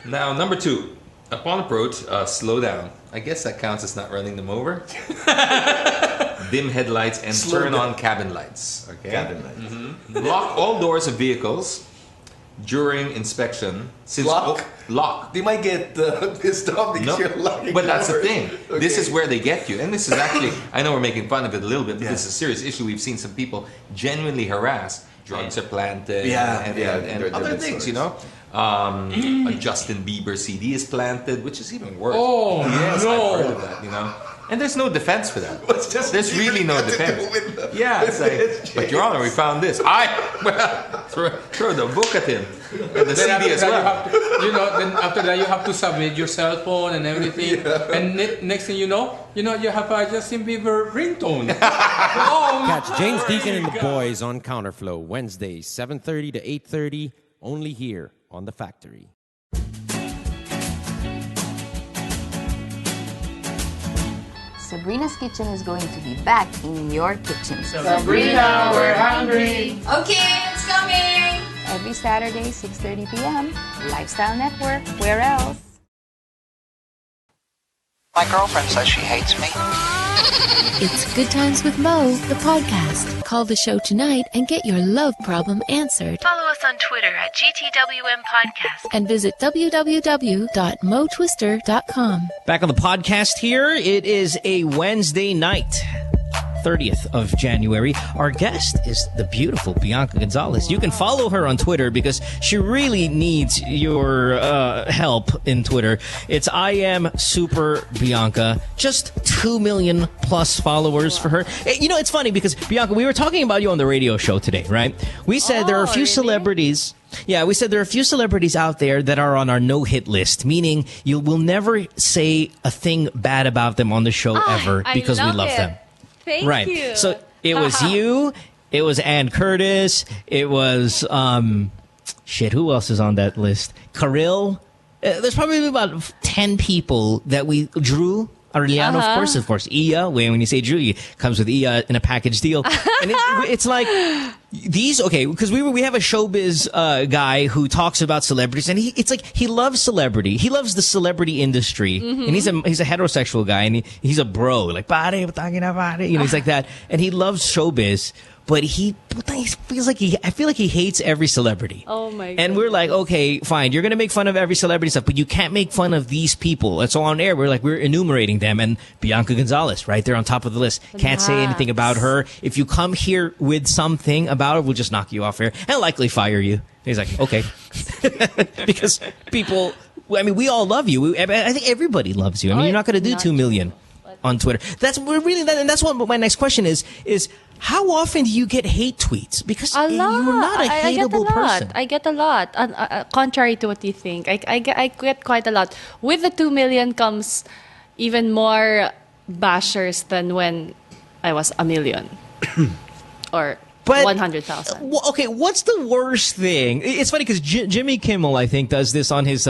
Now, number 2. Upon approach, slow down. I guess that counts as not running them over. Dim headlights and turn on cabin lights. Okay. Cabin lights. Mm-hmm. Lock all doors of vehicles during inspection. Since lock. They might get pissed off because you're locking but that's the doors. thing. Okay. This is where they get you. And this is actually, I know we're making fun of it a little bit, but this is a serious issue. We've seen some people genuinely harassed. Drugs are planted and other things, a Justin Bieber CD is planted, which is even worse. Oh, yes, no. I've heard of that, And there's no defense for that. There's really no defense. Yeah, it's like, but Your Honor, we found this. Throw the book at him. And the CD as well. Then after that you have to submit your cell phone and everything. Yeah. And next thing you know, you have a Justin Bieber ringtone. Catch James Deacon and the boys on Counterflow Wednesdays 7:30 to 8:30, only here on The Factory. Sabrina's Kitchen is going to be back in your kitchen. Sabrina, we're hungry. Okay, it's coming. Every Saturday, 6:30 p.m. Lifestyle Network. Where else? My girlfriend says she hates me. It's Good Times with Mo, the podcast. Call the show tonight and get your love problem answered. Follow us on Twitter at GTWM Podcast. And visit www.motwister.com. Back on the podcast here. It is a Wednesday night, 30th of January. Our guest is the beautiful Bianca Gonzalez. You can follow her on Twitter because she really needs your help in Twitter. It's I am Super Bianca. Just 2 million plus followers for her. It's funny because, Bianca, we were talking about you on the radio show today, right? We said there are a few celebrities. Yeah, we said there are a few celebrities out there that are on our no-hit list, meaning you will never say a thing bad about them on the show ever because we love them. Thank you. So it was you, it was Ann Curtis, it was, who else is on that list? Kirill. There's probably about 10 people that we drew. Aureliano, of course. Iya, when you say Drew, it comes with Iya in a package deal. And it's like, these, because we have a showbiz guy who talks about celebrities, and it's like he loves celebrity. He loves the celebrity industry, and he's a heterosexual guy, and he's a bro, like, pare, talking about it, he's like that. And he loves showbiz. But I feel like he hates every celebrity. Oh my god. And we're like, okay, fine, you're gonna make fun of every celebrity stuff, but you can't make fun of these people. And so on air, we're enumerating them, and Bianca Gonzalez, right there on top of the list. Can't say anything about her. If you come here with something about her, we'll just knock you off air and likely fire you. And he's like, okay. Because people, we all love you. I think everybody loves you. You're not gonna do 2 million on Twitter. That's what my next question is how often do you get hate tweets? Because you're not a hateable person. I get a lot. Contrary to what you think, I get quite a lot. With the 2 million comes even more bashers than when I was a million or 100,000. Okay, what's the worst thing? It's funny because Jimmy Kimmel, I think, does this on his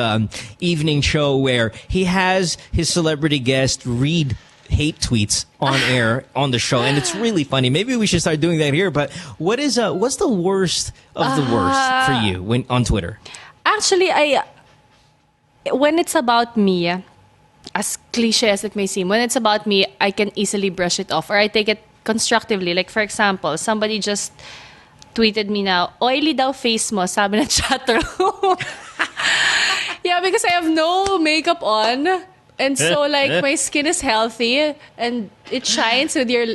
evening show where he has his celebrity guest read hate tweets on air on the show, and it's really funny. Maybe we should start doing that here. But what's the worst of the worst for you on Twitter? Actually, when it's about me, as cliche as it may seem, when it's about me, I can easily brush it off, or I take it constructively. Like, for example, somebody just tweeted me now, oily daw face mo, sabi na chat room. Yeah, because I have no makeup on. And so, like, my skin is healthy and it shines with your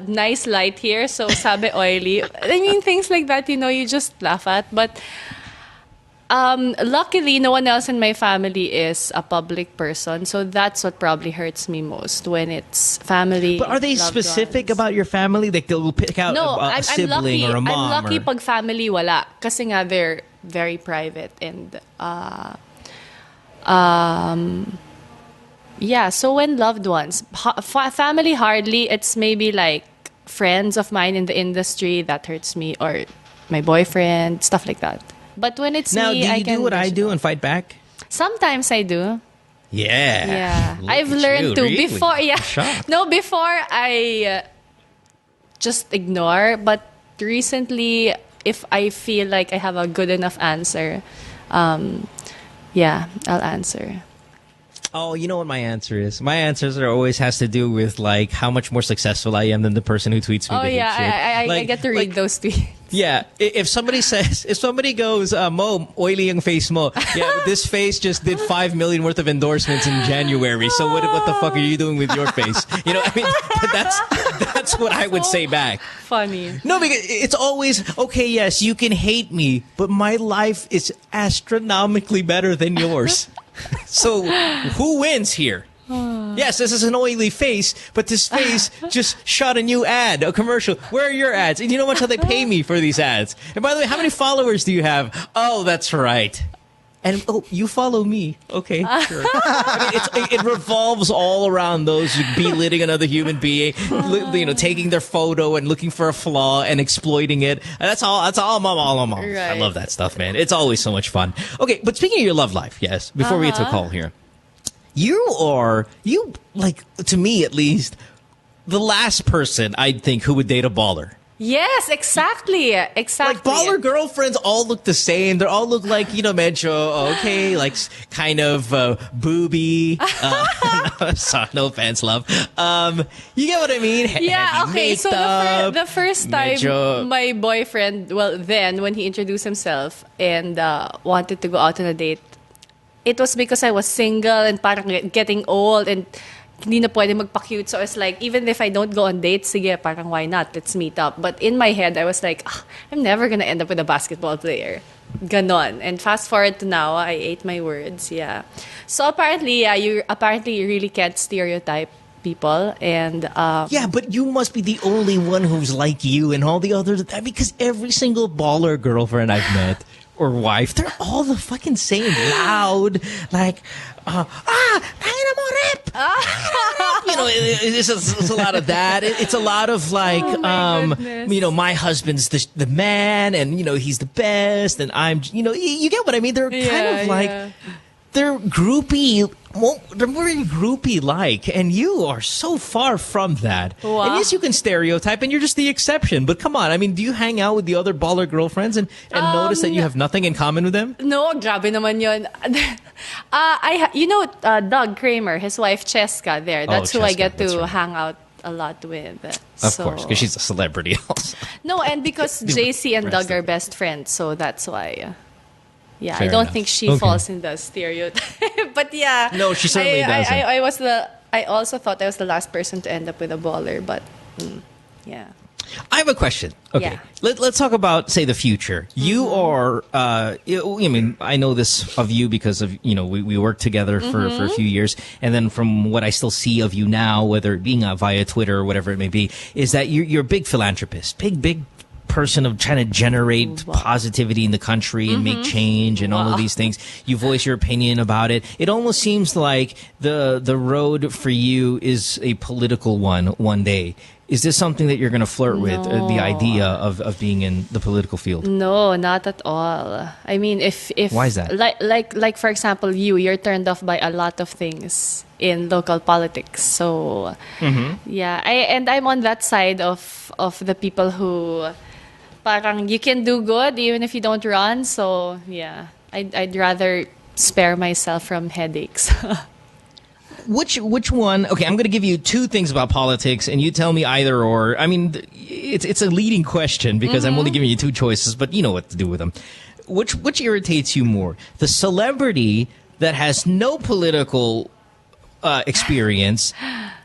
nice light here. So, sabi oily. I mean, things like that, you just laugh at. But luckily, no one else in my family is a public person. So, that's what probably hurts me most when it's family. But are they specific about your family? Like, they'll pick out a sibling or a mom? I'm lucky pag family wala. Kasi nga, they're very private and... yeah, so when loved ones, family hardly, it's maybe like friends of mine in the industry that hurts me, or my boyfriend, stuff like that. But when it's now, me, do you do what I do and fight back? Sometimes I do. Yeah. I've learned to. Really? Before, before I just ignore. But recently, if I feel like I have a good enough answer, I'll answer. Oh, you know what my answer is? My answers always has to do with, like, how much more successful I am than the person who tweets me. Oh, yeah, I get to read those tweets. Yeah, if somebody goes, Mo, oily yung face mo. Yeah, but this face just did 5 million worth of endorsements in January. So what the fuck are you doing with your face? I mean, that's what I would say back. Funny. No, because it's always, okay, yes, you can hate me, but my life is astronomically better than yours. So who wins here? Yes, this is an oily face, but this face just shot a new ad, a commercial. Where are your ads? And you know how much they pay me for these ads? And by the way, how many followers do you have? Oh, that's right. And you follow me. Okay, sure. I mean, it revolves all around those belittling another human being, taking their photo and looking for a flaw and exploiting it. And that's all I'm on. Right. I love that stuff, man. It's always so much fun. Okay, but speaking of your love life, yes, before we get to a call here, you like, to me at least, the last person I'd think who would date a baller. Yes, exactly. Like, baller girlfriends all look the same. They all look like, medyo, okay, like, kind of booby. No offense, love. You get what I mean? Yeah, okay. So the first time medyo... my boyfriend, when he introduced himself and wanted to go out on a date, it was because I was single and parang getting old and hindi na pwede magpa-cute. So I was like, even if I don't go on dates, sige, parang why not? Let's meet up. But in my head, I was like, I'm never gonna end up with a basketball player. Ganon. And fast forward to now, I ate my words, yeah. So apparently, you really can't stereotype people. And yeah, but you must be the only one who's like you and all the others. Because every single baller girlfriend I've met or wife, they're all the fucking same. Loud, like, it's a lot of that. It's a lot of like, my husband's the man, and he's the best, and I'm, you get what I mean? They're kind of like, they're groupie. Well, they're very groupie-like, and you are so far from that. Wow. And yes, you can stereotype, and you're just the exception. But come on, I mean, do you hang out with the other baller girlfriends and notice that you have nothing in common with them? No, grabe naman yun. Doug Kramer, his wife Cheska there. That's who I get to hang out a lot with. Of course, because she's a celebrity also. No, and because JC and Doug are best friends, so that's why... Yeah, Fair I don't enough. think she falls in the stereotype. But yeah. No, she certainly doesn't. I also thought I was the last person to end up with a baller, but yeah. I have a question. Okay. Yeah. Let's talk about, say, the future. You are, I know this of you because of, we worked together for a few years. And then from what I still see of you now, whether it being via Twitter or whatever it may be, is that you're a big philanthropist. Big person of trying to generate positivity in the country and make change and all of these things. You voice your opinion about it. It almost seems like the road for you is a political one day. Is this something that you're going to flirt with, the idea of being in the political field? No, not at all. I mean, if why is that? Like for example, you're turned off by a lot of things in local politics. So yeah, I'm on that side of the people who parang you can do good even if you don't run. So yeah, I'd rather spare myself from headaches. Which one? Okay, I'm going to give you two things about politics, and you tell me either or. I mean, it's a leading question because I'm only giving you two choices, but you know what to do with them. Which irritates you more? The celebrity that has no political experience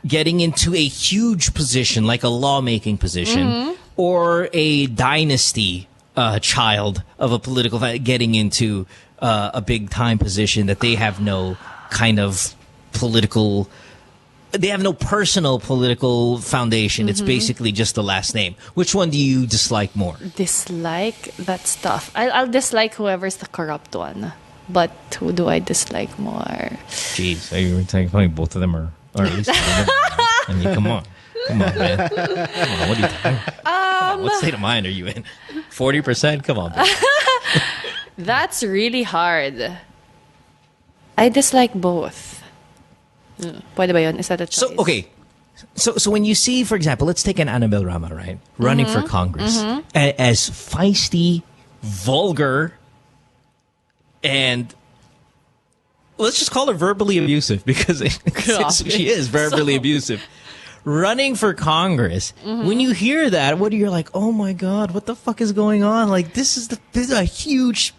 getting into a huge position, like a lawmaking position, or a dynasty child of a political getting into a big time position that they have no kind of political, they have no personal political foundation. It's basically just the last name. Which one do you dislike more? Dislike? That's tough. I'll dislike whoever's the corrupt one. But who do I dislike more? Jeez, you were telling both of them are at least one of them. I mean, come on, man. Come on, what are you talking about? What state of mind are you in? 40%? Come on, babe. That's really hard. I dislike both. Pwede ba yun? Is that a choice? So, okay. So when you see, for example, let's take an Annabelle Rama, right? Running for Congress. As feisty, vulgar, and let's just call her verbally abusive because she is verbally abusive. Running for Congress, when you hear that, what are you like? Oh my God, what the fuck is going on? Like this is a huge.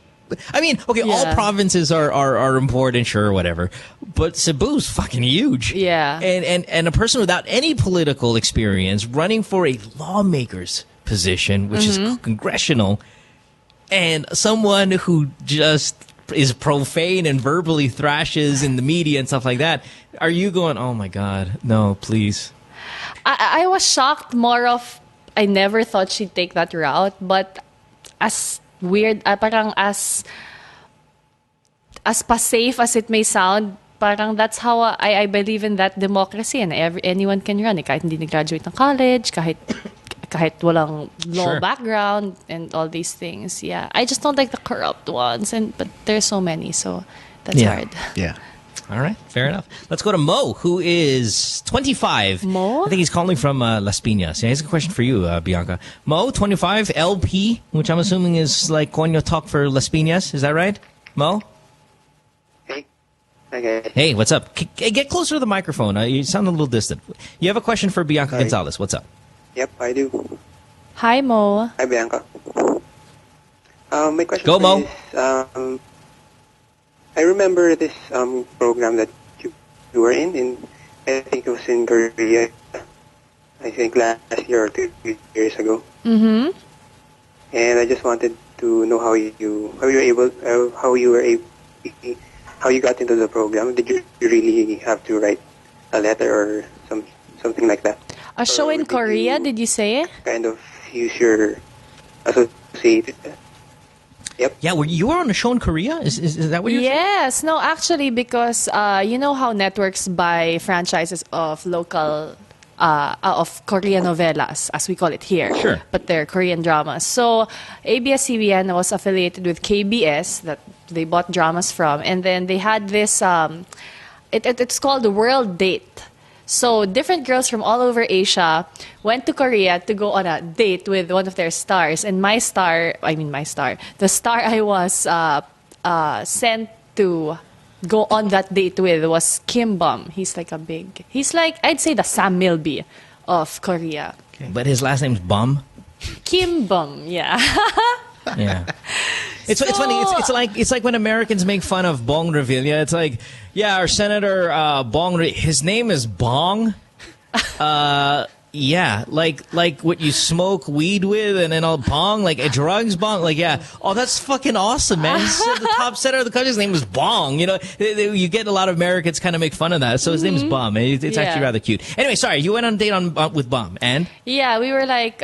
I mean, okay, all provinces are important, sure, whatever, but Cebu's fucking huge. Yeah, and a person without any political experience running for a lawmaker's position, which is congressional, and someone who just is profane and verbally thrashes in the media and stuff like that. Are you going, oh my God, no, please? I was shocked more of, I never thought she'd take that route, but as weird, parang as pa-safe as it may sound, parang that's how I believe in that democracy and anyone can run. Kahit hindi nag-graduate ng college, kahit walang law background and all these things. Yeah, I just don't like the corrupt ones, but there's so many, so that's hard. Yeah. All right, fair enough. Let's go to Mo, who is 25. Mo? I think he's calling from Las Piñas. Yeah, here's a question for you, Bianca. Mo, 25, LP, which I'm assuming is like Coño talk for Las Piñas. Is that right? Mo? Hey. Okay. Hey, what's up? Get closer to the microphone. You sound a little distant. You have a question for Bianca Gonzalez. What's up? Yep, I do. Hi, Mo. Hi, Bianca. My question Go, Mo. Is, I remember this program that you were in, I think it was in Korea, I think last year or 2 years ago. And I just wanted to know how you got into the program. Did you really have to write a letter or something like that? A show in Korea, did you say? Kind of use your associated. Yep. Yeah, you were on a show in Korea? Is that what you're saying? Yes. No, actually, because you know how networks buy franchises of local, of Korean novelas, as we call it here. Sure. But they're Korean dramas. So ABS-CBN was affiliated with KBS that they bought dramas from. And then they had this, it's called the World Date. So different girls from all over Asia went to Korea to go on a date with one of their stars. And the star I was sent to go on that date with was Kim Bum. He's like I'd say the Sam Milby of Korea. Okay. But his last name's Bum? Kim Bum, yeah. Yeah. It's funny. It's like when Americans make fun of Bong Revilla. It's like, yeah, our Senator Bong. His name is Bong. Yeah, like what you smoke weed with, and then all Bong, like drugs Bong. Like, yeah, oh, that's fucking awesome, man. He's the top senator of the country. His name is Bong. You know, you get a lot of Americans kind of make fun of that. So his name is Bum. It's actually rather cute. Anyway, sorry, you went on a date with Bum, and yeah, we were like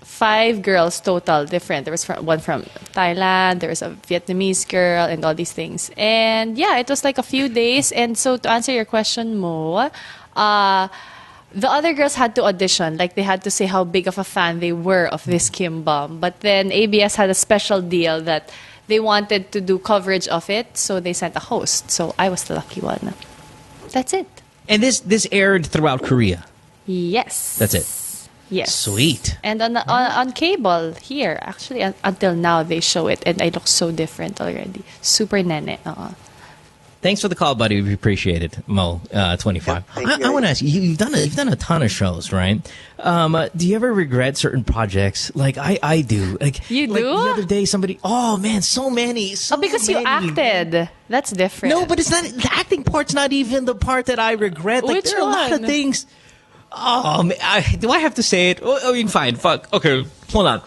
5 girls total, different. There was one from Thailand, there was a Vietnamese girl, and all these things. And yeah, it was like a few days. And so to answer your question, Mo, the other girls had to audition. Like, they had to say how big of a fan they were of this Kim Bum. But then ABS had a special deal that they wanted to do coverage of it, so they sent a host. So I was the lucky one. That's it. And this aired throughout Korea? Yes. That's it? Yes. Sweet. And on cable here, actually, until now, they show it. And I look so different already. Super nene. Thanks for the call, buddy. We appreciate it, Mo. 25. I want to ask you. You've done a ton of shows, right? Do you ever regret certain projects? Like I do. Like you do. Like the other day, somebody. Oh man, so many. Because you acted. That's different. No, but it's not. The acting part's not even the part that I regret. Like Which there are a lot of things. Oh, man, do I have to say it? I mean, fine. Fuck. Okay, hold on.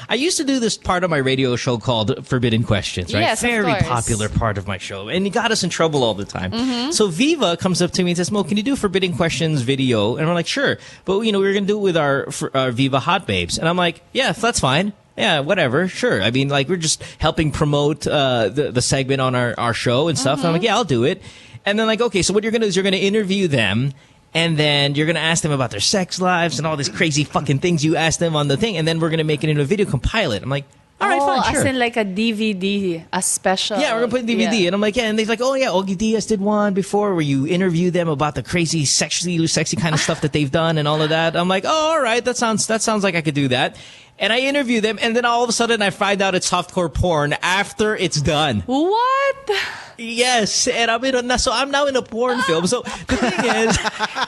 I used to do this part of my radio show called Forbidden Questions, right? Yes, of Very course. popular part of my show. And it got us in trouble all the time. Mm-hmm. So Viva comes up to me and says, Mo, can you do Forbidden Questions video? And we're like, sure. But, we were going to do it with our Viva Hot Babes. And I'm like, yeah, that's fine. Yeah, whatever. Sure. I mean, like, we're just helping promote the segment on our show and stuff. And I'm like, yeah, I'll do it. And then, like, okay, so what you're going to do is you're going to interview them. And then you're going to ask them about their sex lives and all these crazy fucking things you asked them on the thing. And then we're going to make it into a video, compile it. I'm like, all right, fine, sure. As in like a DVD, a special. Yeah, we're going to put DVD. Yeah. And I'm like, yeah. And they're like, oh, yeah, Ogie Diaz did one before where you interview them about the crazy, sexy kind of stuff that they've done and all of that. I'm like, oh, all right, that sounds like I could do that. And I interview them, and then all of a sudden I find out it's softcore porn after it's done. What? Yes, and I'm now in a porn film. So the thing is,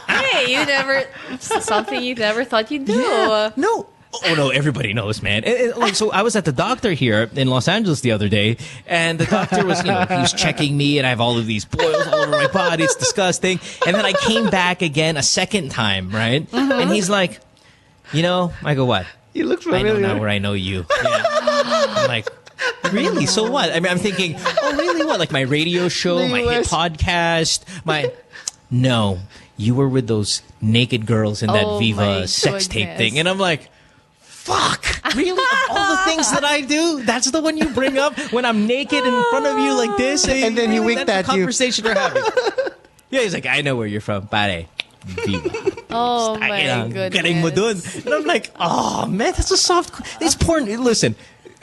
hey, something you never thought you'd do. Yeah, no. Oh no, everybody knows, man. So I was at the doctor here in Los Angeles the other day, and the doctor was, he was checking me, and I have all of these boils all over my body. It's disgusting. And then I came back again a second time, right? Mm-hmm. And he's like, I go, what? You look familiar. I know now where I know you. Yeah. I'm like, really? So what? I mean, I'm thinking, oh, really? What? Like my radio show, my hit podcast, No, you were with those naked girls in that Viva sex tape thing. And I'm like, fuck, really? Of all the things that I do, that's the one you bring up when I'm naked in front of you like this? And then he winked at you. That's the conversation we're having. Yeah, he's like, I know where you're from, pare. Viva. Oh my goodness. And I'm like, oh man, that's a soft. It's porn. Listen,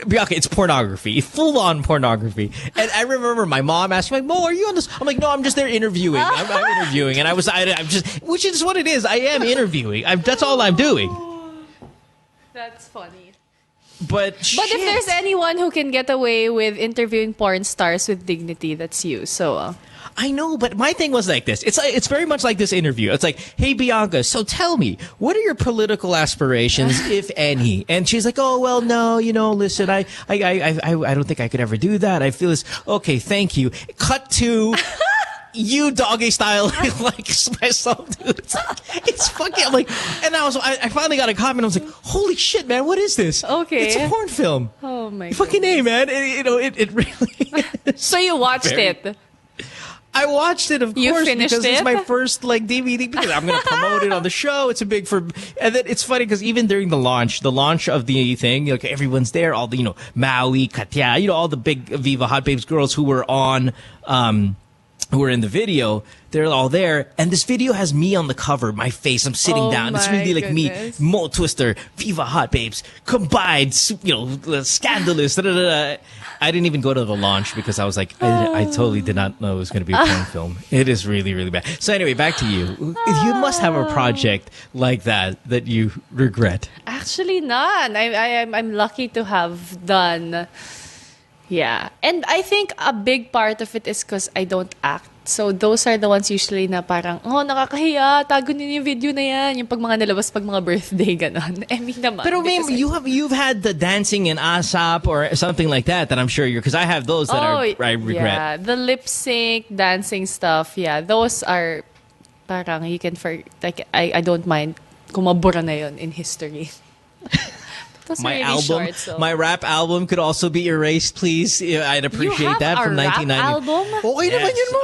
Bianca, it's pornography, full on pornography. And I remember my mom asked me, like, Mo, are you on this? I'm like, no, I'm just there interviewing. I'm interviewing, and I'm just, which is what it is. I am interviewing. That's all I'm doing. That's funny. But if there's anyone who can get away with interviewing porn stars with dignity, that's you. So. I know, but my thing was like this. It's very much like this interview. It's like, hey, Bianca, so tell me, what are your political aspirations, if any? And she's like, oh, well, no, listen, I don't think I could ever do that. I feel this. Okay, thank you. Cut to you doggy style like myself, dude. It's fucking, I'm like, and I finally got a comment. I was like, holy shit, man, what is this? Okay. It's a porn film. Oh, my fucking A, man. It really is. So you watched it? I watched it, of course, because it's my first DVD. Because I'm going to promote it on the show. It's a big and then it's funny because even during the launch of the thing, like everyone's there, all the Maui, Katya, all the big Viva Hot Babes girls who were on, who were in the video. They're all there, and this video has me on the cover, my face. I'm sitting down. It's really like me, Mo Twister, Viva Hot Babes, combined, scandalous. I didn't even go to the launch because I was like, I totally did not know it was going to be a porn film. It is really, really bad. So anyway, back to you. You must have a project like that you regret. Actually, none. I'm lucky to have done. Yeah. And I think a big part of it is because I don't act. So those are the ones usually na parang, nakakahiya, tago niyo yung video na yan. Yung pag mga nalabas pag mga birthday, ganon. I mean naman. Pero you've had the dancing in ASAP or something like that I'm sure because I have those that I regret. Yeah, the lip sync, dancing stuff, yeah, those are parang you can I don't mind kumabura na yun in history. My really album, short, so. My rap album could also be erased, please. I'd appreciate that from 1990. Album? Okay naman yun mo.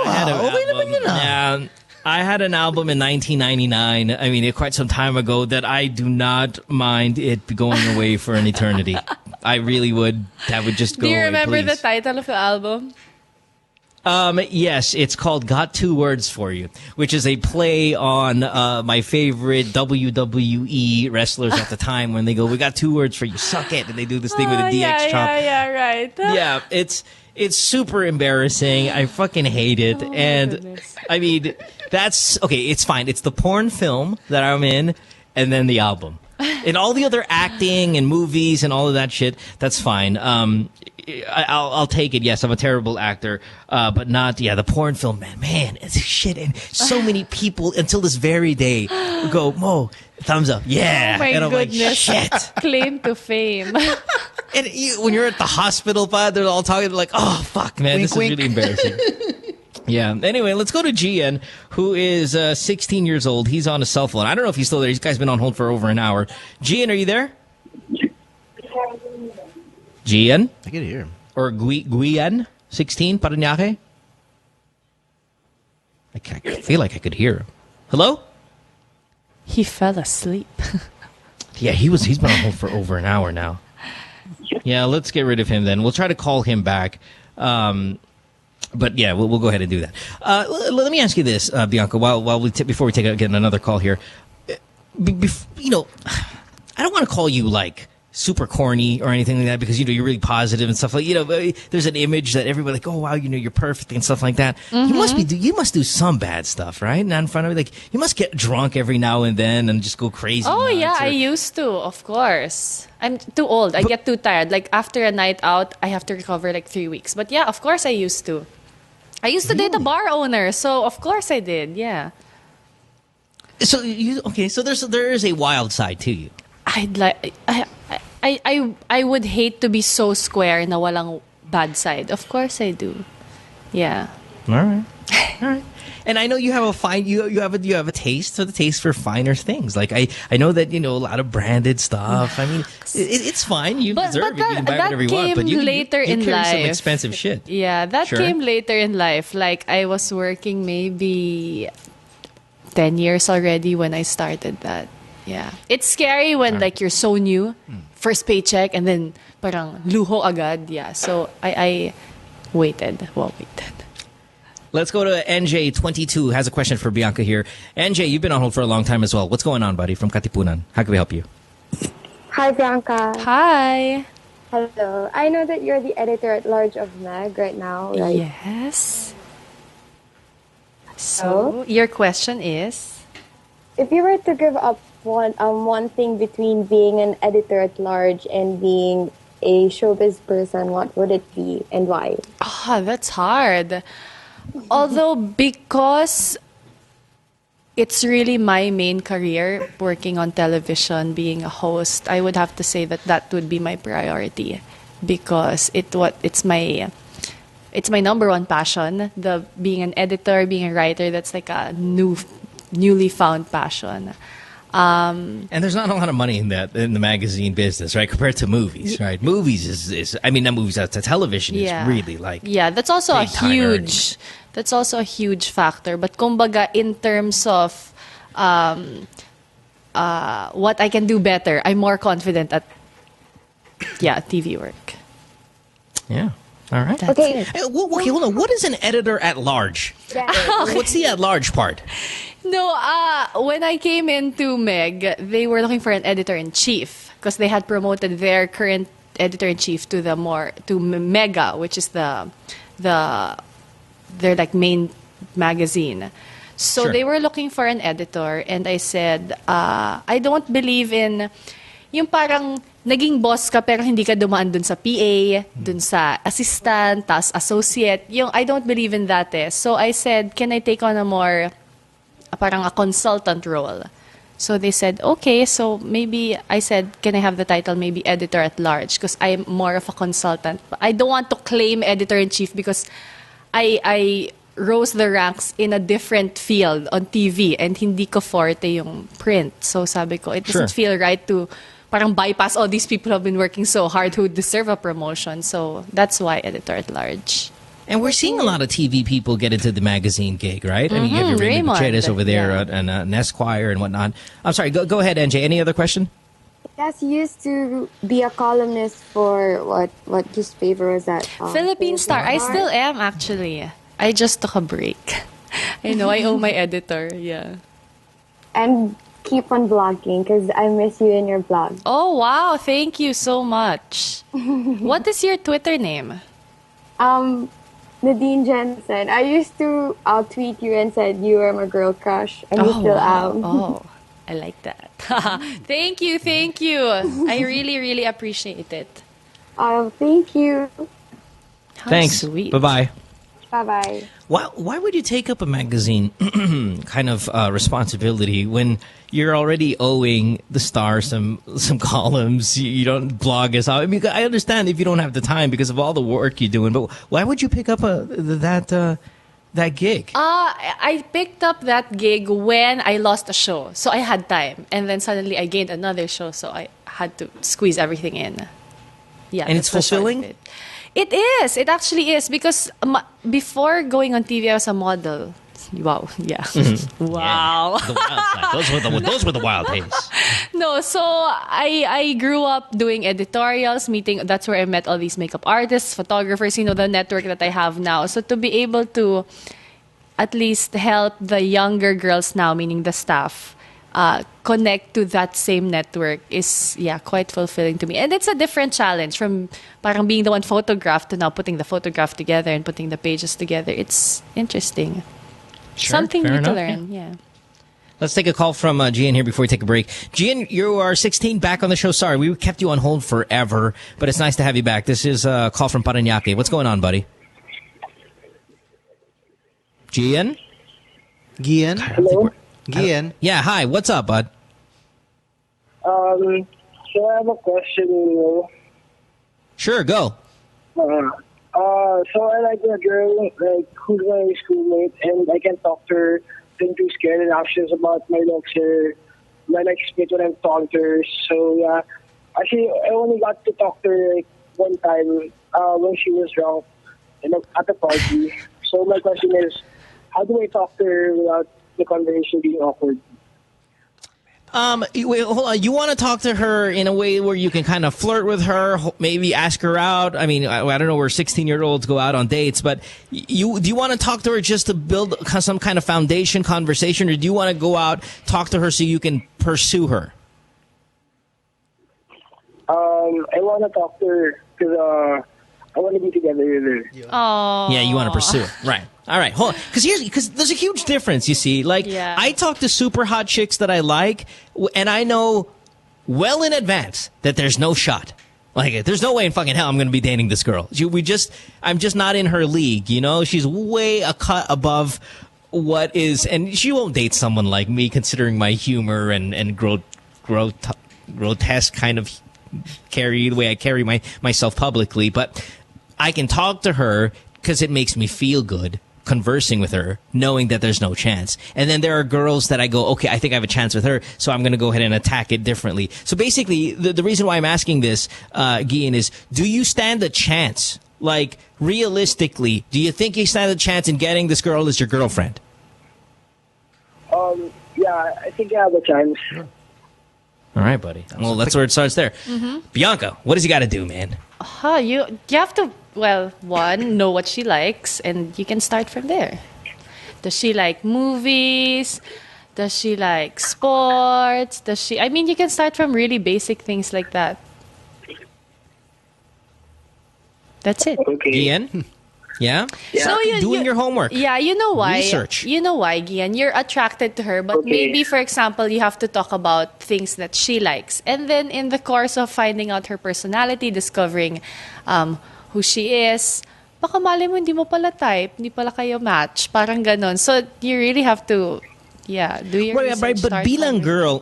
Okay naman yun. Yeah, I had an album in 1999. I mean, quite some time ago that I do not mind it going away for an eternity. I really would. That would just go away. Do you remember please. the title of the album? Yes, it's called Got Two Words For You, which is a play on my favorite WWE wrestlers at the time when they go, we got 2 words for you, suck it. And they do this thing with a DX chop. Yeah, right. Yeah, it's super embarrassing. I fucking hate it. Goodness. I mean, that's, okay, it's fine. It's the porn film that I'm in and then the album. And all the other acting and movies and all of that shit, that's fine. I'll take it. Yes, I'm a terrible actor, but not the porn film. Man, it's shit. And so many people until this very day go, Mo, thumbs up, yeah. Oh my and I'm goodness. like, shit. Claim to fame. And when you're at the hospital, they're all talking like, oh fuck, man, Wink, this wink. is really embarrassing. Yeah. Anyway, let's go to Gian, who is 16 years old. He's on a cell phone. I don't know if he's still there. This guy's been on hold for over an hour. Gian, are you there? Gian? I can hear him. Or Guian, 16, Parañaque? I feel like I could hear him. Hello? He fell asleep. Yeah, he's been on hold for over an hour now. Yeah, let's get rid of him then. We'll try to call him back. But yeah, we'll go ahead and do that. Let me ask you this, Bianca, before we get another call here. You know, I don't want to call you like super corny or anything like that because you're really positive and stuff like there's an image that everybody like, oh wow, you're perfect and stuff like that. Mm-hmm. You must do some bad stuff, right? Not in front of me, like you must get drunk every now and then and just go crazy. Oh yeah, nuts, I used to, of course. I'm too old. I get too tired. Like after a night out, I have to recover like 3 weeks. But yeah, of course I used to. I used to date a bar owner, so of course I did. Yeah. So there is a wild side to you. I would hate to be so square na walang bad side. Of course I do. Yeah. All right. And I know you have you have a taste for finer things. Like I know that a lot of branded stuff. I mean, it's fine. You deserve it. You can buy whatever you want. But you later in carry some life. expensive shit. Yeah, that Sure. came later in life. Like I was working maybe 10 years already when I started that. Yeah. It's scary when like you're so new, first paycheck, and then parang luho agad. Yeah. So I waited. Let's go to NJ22. Has a question for Bianca here. NJ, you've been on hold for a long time as well. What's going on, buddy? From Katipunan. How can we help you? Hi, Bianca. Hi. Hello. I know that you're the editor-at-large of Meg right now, right? Yes. So your question is? If you were to give up one thing between being an editor-at-large and being a showbiz person, what would it be and why? That's hard. Although because it's really my main career, working on television, being a host, I would have to say that would be my priority because it's my number one passion. The being an editor, being a writer, that's like a newly found passion. And there's not a lot of money in the magazine business, right? Compared to movies, right? Movies is I mean, not movies. That's television is really like that's also that's also a huge factor. But kumbaga, in terms of what I can do better, I'm more confident at TV work. Yeah. All right. That's Okay. it. Okay, hold on. What is an editor at large? What's the at large part? No, when I came into Meg, they were looking for an editor-in-chief because they had promoted their current editor-in-chief to Mega, which is their like main magazine. So Sure. they were looking for an editor, and I said, I don't believe in yung parang naging boss ka pero hindi ka dumaan dun sa PA, dun sa assistant, tas associate. Yung I don't believe in that eh. So I said, can I take on parang a consultant role? So they said, okay. So maybe I said, can I have the title maybe editor at large? Because I'm more of a consultant. I don't want to claim editor-in-chief because I rose the ranks in a different field on TV and hindi ko forte yung print. So sabi ko, it doesn't feel right to parang bypass all these people who have been working so hard who deserve a promotion. So that's why editor at large. And we're seeing a lot of TV people get into the magazine gig, right? I mean, you have your Raymond Gutierrez over there and an Esquire and whatnot. I'm sorry, go ahead, NJ. Any other question? Yes, you used to be a columnist for what newspaper was that? Philippine Star. I still am, actually. I just took a break. I know, I owe my editor, yeah. And keep on blogging because I miss you in your blog. Oh, wow. Thank you so much. What is your Twitter name? Nadine Jensen. I used to tweet you and said you were my girl crush, and you still am. Oh, I like that. Thank you. I really, really appreciate it. Thank you. Thanks. Sweet. Bye-bye. Bye-bye. Why would you take up a magazine kind of responsibility when you're already owing the Star some columns? You don't blog as I mean, I understand if you don't have the time because of all the work you're doing, but why would you pick up that gig? I picked up that gig when I lost a show, so I had time, and then suddenly I gained another show, so I had to squeeze everything in. Yeah, and it's fulfilling. It is. It actually is because before going on TV, I was a model. Wow. Yeah. Mm-hmm. Wow. Yeah. The wild side. Those were the wild days. No, so I grew up doing editorials, that's where I met all these makeup artists, photographers, the network that I have now. So to be able to at least help the younger girls now, meaning the staff, connect to that same network is quite fulfilling to me. And it's a different challenge from parang being the one photographed to now putting the photograph together and putting the pages together. It's interesting. Sure, something new enough, to learn. Yeah. Let's take a call from Gian here before we take a break. Gian, you are 16, back on the show. Sorry, we kept you on hold forever, but it's nice to have you back. This is a call from Parañaque. What's going on, buddy? Gian? Hello? Gian? Yeah, hi. What's up, bud? So I have a question. Sure, go. So I like a girl who's my schoolmate, and I can talk to her. I'm too scared and anxious about my looks or my spit when I'm talking to her. So yeah, actually I only got to talk to her one time when she was drunk at the party. So my question is, how do I talk to her without the conversation being awkward? Wait, hold on. You want to talk to her in a way where you can kind of flirt with her, maybe ask her out? I mean, I don't know where 16-year-olds go out on dates, but do you want to talk to her just to build some kind of foundation conversation, or do you want to go out, talk to her so you can pursue her? I want to talk to her because I want to be together with her. Oh. Yeah, you want to pursue it. Right. All right. Hold on. Because there's a huge difference, you see. I talk to super hot chicks that I like, and I know well in advance that there's no shot. There's no way in fucking hell I'm going to be dating this girl. I'm just not in her league, She's way a cut above what is, and she won't date someone like me considering my humor and grotesque kind of the way I carry myself publicly. But I can talk to her because it makes me feel good conversing with her, knowing that there's no chance. And then there are girls that I go, okay, I think I have a chance with her, so I'm going to go ahead and attack it differently. So basically, the reason why I'm asking this, Gian, is do you stand a chance? Realistically, do you think you stand a chance in getting this girl as your girlfriend? Yeah, I think I have a chance. All right, buddy. Well, that's where it starts there. Mm-hmm. Bianca, what does he got to do, man? You have to, one, know what she likes, and you can start from there. Does she like movies? Does she like sports? You can start from really basic things like that. That's it. Okay. Gian? Yeah? So doing your homework. Yeah, you know why. Research. You know why, Gian. You're attracted to her, but maybe, for example, you have to talk about things that she likes. And then in the course of finding out her personality, discovering who she is, baka mali mo, hindi mo pala type, hindi pala kayo match. Parang ganon. So you really have to, do your research. Right, but bilang girl,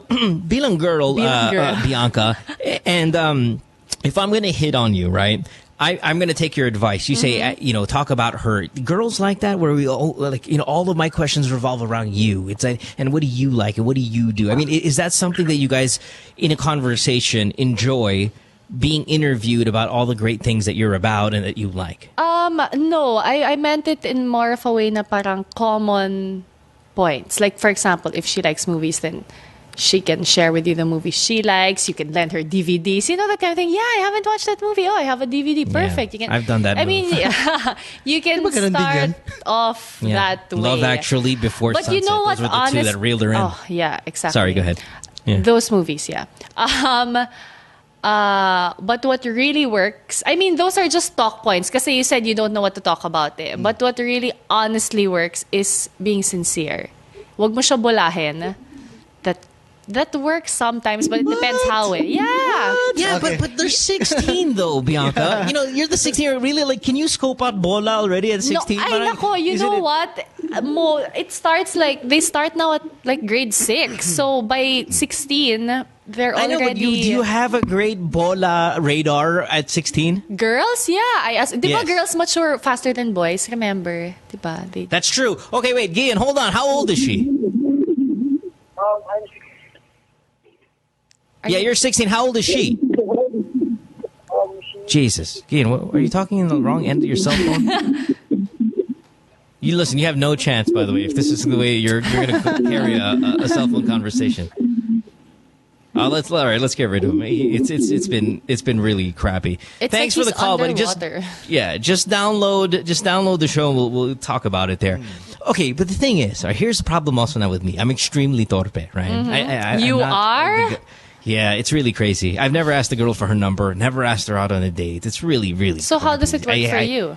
Bianca, and if I'm going to hit on you, right, I'm going to take your advice. You say, talk about her. Girls like that, where we all, all of my questions revolve around you. It's and what do you like and what do you do? I mean, is that something that you guys in a conversation enjoy, being interviewed about all the great things that you're about and that you like? No, I meant it in more of a way na parang common points. Like, for example, if she likes movies, then she can share with you the movie she likes. You can lend her DVDs. That kind of thing. Yeah, I haven't watched that movie. Oh, I have a DVD. Perfect. Yeah, I've done that. You can start off that way. Love Actually, Before Sunset. You know what? Those were the two that reeled her in. Oh, yeah, exactly. Sorry, go ahead. Yeah. Those movies, yeah. But what really works, those are just talk points kasi you said you don't know what to talk about eh. But what really honestly works is being sincere. Wag mo siya bulahin that That works sometimes, but it depends how Yeah. Yeah, Okay. but they're 16 though, Bianca. You know, you're the 16 really like. Can you scope out bola already at 16? No, ay Parang, nako, you isn't know it- what? It starts like they start now at like grade 6. So by 16, they're I know, already. but do you have a great bola radar at 16? Girls, yeah. Di ba Yes. girls mature faster than boys? Remember, di ba? That's true. Okay, wait, Gian, hold on. How old is she? Yeah, you're 16. How old is she? Jesus. Gian, are you talking in the wrong end of your cell phone? You listen, you have no chance, by the way, if this is the way you're going to carry a cell phone conversation. Let's get rid of him. It's been really crappy. It's Thanks like for the he's call, buddy. underwater. Just download the show. And we'll talk about it there. Okay, but the thing is, here's the problem also now with me. I'm extremely torpe, right? Mm-hmm. I'm not are? Yeah, it's really crazy. I've never asked a girl for her number. Never asked her out on a date. It's really, really. So how does it work for you?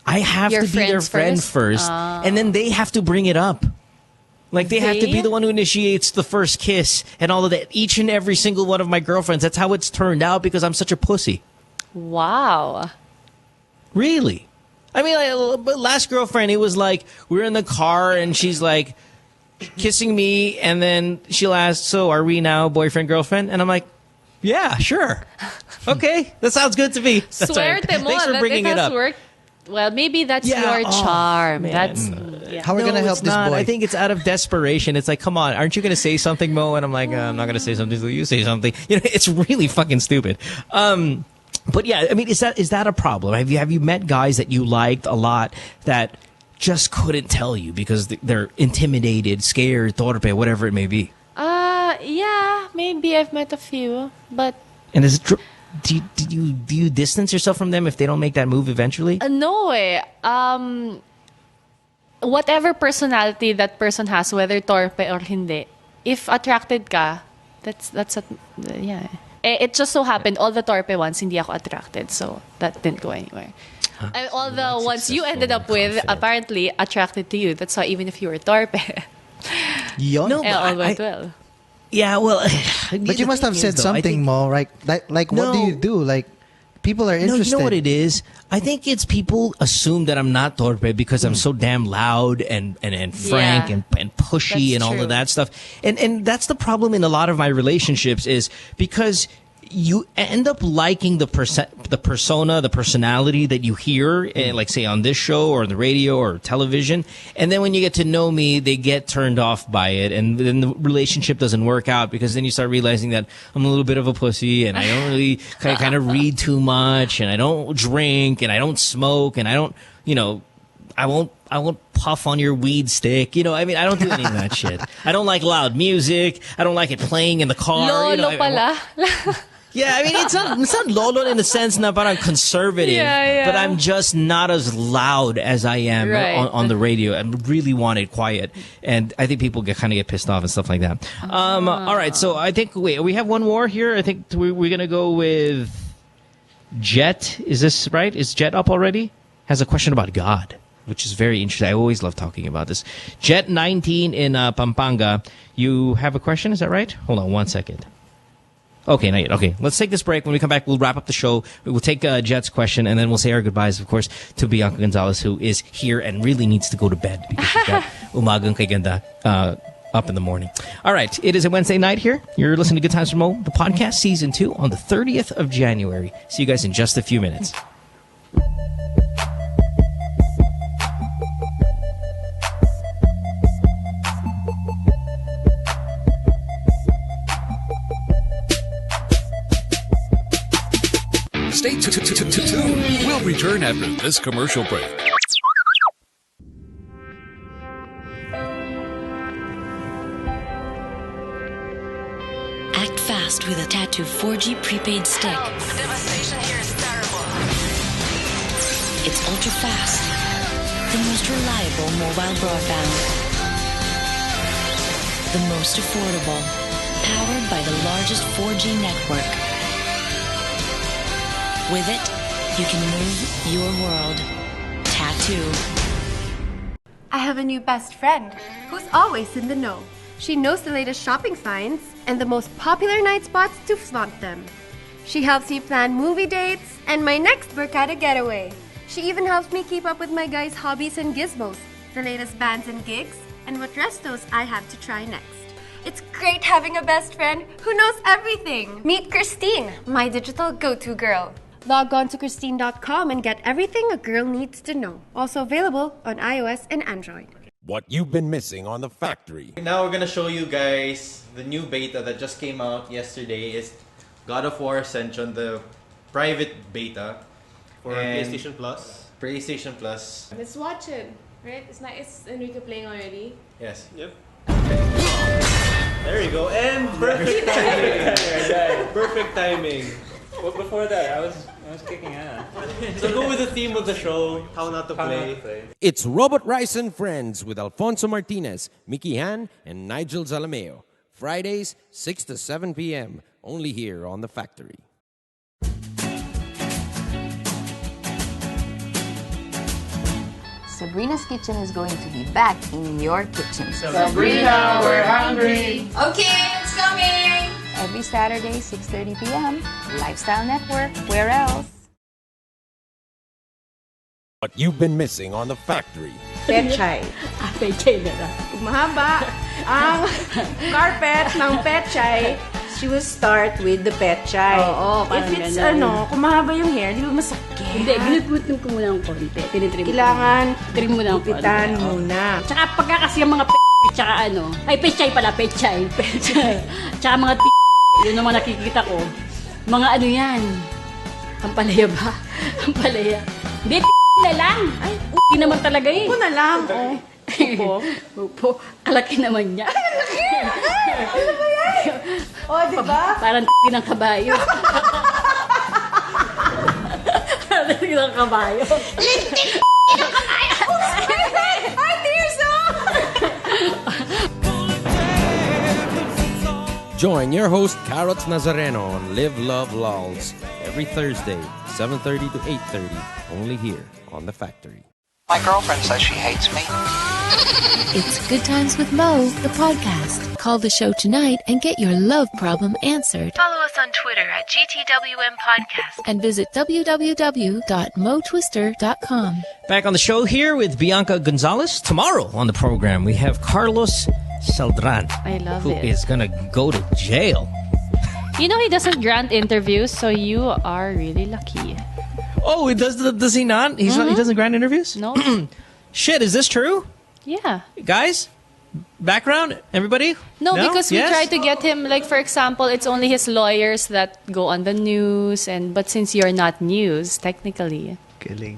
I have Your to be their friend friends first, and then they have to bring it up. Like, they have to be the one who initiates the first kiss and all of that. Each and every single one of my girlfriends. That's how it's turned out because I'm such a pussy. Wow. Really? I mean, last girlfriend, it was like, we were in the car and she's like kissing me, and then she'll ask, so are we now boyfriend, girlfriend? And I'm like, yeah, sure. Okay, that sounds good to me. That's all right. Suerte mo Thanks for that bringing it it has up. worked. Well, maybe that's Yeah, your charm. man. That's How are we gonna help it's this not. boy? I think it's out of desperation. It's like, come on, aren't you going to say something, Mo? And I'm like, I'm not going to say something. So you say something. You know, it's really fucking stupid. But yeah, I mean, is that a problem? Have you met guys that you liked a lot that just couldn't tell you because they're intimidated, scared, torpe, whatever it may be? Yeah, maybe I've met a few, but And is it do you distance yourself from them if they don't make that move eventually? no eh. Whatever personality that person has, whether torpe or hindi, if attracted ka, yeah. It just so happened all the torpe ones hindi ako attracted, so that didn't go anywhere. And all the ones you ended up with apparently attracted to you. That's why even if you were torpe, No, it all went well. Yeah, well, but you must have said something, Mo. Like what do you do? Like, people are interested. No, you know what it is? I think it's people assume that I'm not torpe because I'm so damn loud and frank and pushy That's and all true. of that stuff. And that's the problem in a lot of my relationships is because you end up liking the persona, the personality that you hear, like say on this show or the radio or television. And then when you get to know me, they get turned off by it. And then the relationship doesn't work out because then you start realizing that I'm a little bit of a pussy and I don't really kind of read too much and I don't drink and I don't smoke and I don't, I won't puff on your weed stick. I mean, I don't do any of that shit. I don't like loud music. I don't like it playing in the car. Lolo pala. Yeah, I mean, it's not lolo in the sense na parang conservative, Yeah. but I'm just not as loud as I am Right. on the radio. I really want it quiet, and I think people kind of get pissed off and stuff like that. All right, so I think we have one more here. I think we're gonna go with Jet. Is this right? Is Jet up already? Has a question about God, which is very interesting. I always love talking about this. Jet 19 in Pampanga. You have a question? Is that right? Hold on one second. Okay, not yet. Okay, let's take this break. When we come back, we'll wrap up the show. We'll take Jet's question, and then we'll say our goodbyes, of course, to Bianca Gonzalez, who is here and really needs to go to bed because she's got umagang kay ganda up in the morning. All right, it is a Wednesday night here. You're listening to Good Times from Mo, the podcast, Season 2, on the 30th of January. See you guys in just a few minutes. Stay tuned. We'll return after this commercial break. Act fast with a Tattoo 4G prepaid stick. The devastation here is terrible. It's ultra fast. The most reliable mobile broadband. The most affordable. Powered by the largest 4G network. With it, you can move your world. Tattoo. I have a new best friend who's always in the know. She knows the latest shopping finds and the most popular night spots to flaunt them. She helps me plan movie dates and my next Barkada getaway. She even helps me keep up with my guys' hobbies and gizmos, the latest bands and gigs, and what restos I have to try next. It's great having a best friend who knows everything. Meet Christine, my digital go-to girl. Log on to Christine.com and get everything a girl needs to know. Also available on iOS and Android. What you've been missing on The Factory. Now we're gonna show you guys the new beta that just came out yesterday. Is God of War Ascension, the private beta for PlayStation Plus. PlayStation Plus. Let's watch it. Right? It's not. It's Enrique playing already. Yes. Yep. There you go. And perfect timing. Perfect timing. Well, before that, I was kicking ass. So go with the theme of the show, how not to play. It's Robot Rice and Friends with Alfonso Martinez, Mickey Han, and Nigel Zalameo. Fridays, 6 to 7 p.m. Only here on The Factory. Sabrina's Kitchen is going to be back in your kitchen. Sabrina, we're hungry. Okay, it's coming. Every Saturday, 6:30 p.m. Lifestyle Network. Where else? What you've been missing on The Factory. Pechay. Pechay na lang. Mahaba ang carpet ng pechay, she will start with the pechay. Oo, if it's kung mahaba yung hair, di ba masakit? Hindi, ginutmutin ko muna ng konti. Tinitrim Kailangan trim mo ng gupitan muna. Tsaka pagka kasi yung mga tsaka pechay pala, pechay. Tsaka mga yun ang mga nakikita ko. Mga yan. Pampalaya ba? Pampalaya. Hindi, na lang. Ay, naman talaga eh. Upo na lang. Upo. Kalaki naman niya. Ano ba yan? Diba? Parang ng kabayo. Parang ng kabayo. ng kabayo. Ay, Tirso! Join your host, Carrots Nazareno, on Live, Love, Lols every Thursday, 7:30 to 8:30, only here on The Factory. My girlfriend says she hates me. It's Good Times with Mo, the podcast. Call the show tonight and get your love problem answered. Follow us on Twitter at GTWM Podcast. And visit www.motwister.com. Back on the show here with Bianca Gonzalez. Tomorrow on the program, we have Carlos Celdran. I love who it. is going to go to jail. You know he doesn't grant interviews, so you are really lucky. Oh, does he not? He doesn't grant interviews? No. Shit, is this true? Yeah. Guys? Background? Everybody? No, because we Yes? tried to get him, like, for example, it's only his lawyers that go on the news, but since you're not news, technically. Galing.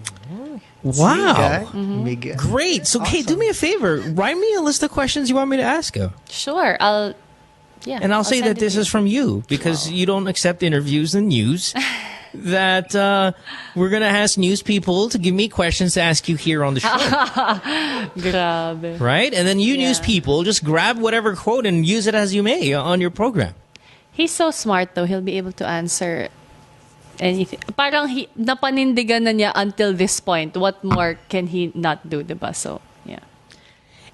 Wow. Mm-hmm. Great. So, Kate, do me a favor. Write me a list of questions you want me to ask her. Sure, I'll say send that it this to is from you because you don't accept interviews and news. That we're going to ask news people to give me questions to ask you here on the show. Grabe. Right? And then you news people just grab whatever quote and use it as you may on your program. He's so smart, though. He'll be able to answer anything. Parang napanindigan na niya until this point. What more can he not do, diba? So, yeah.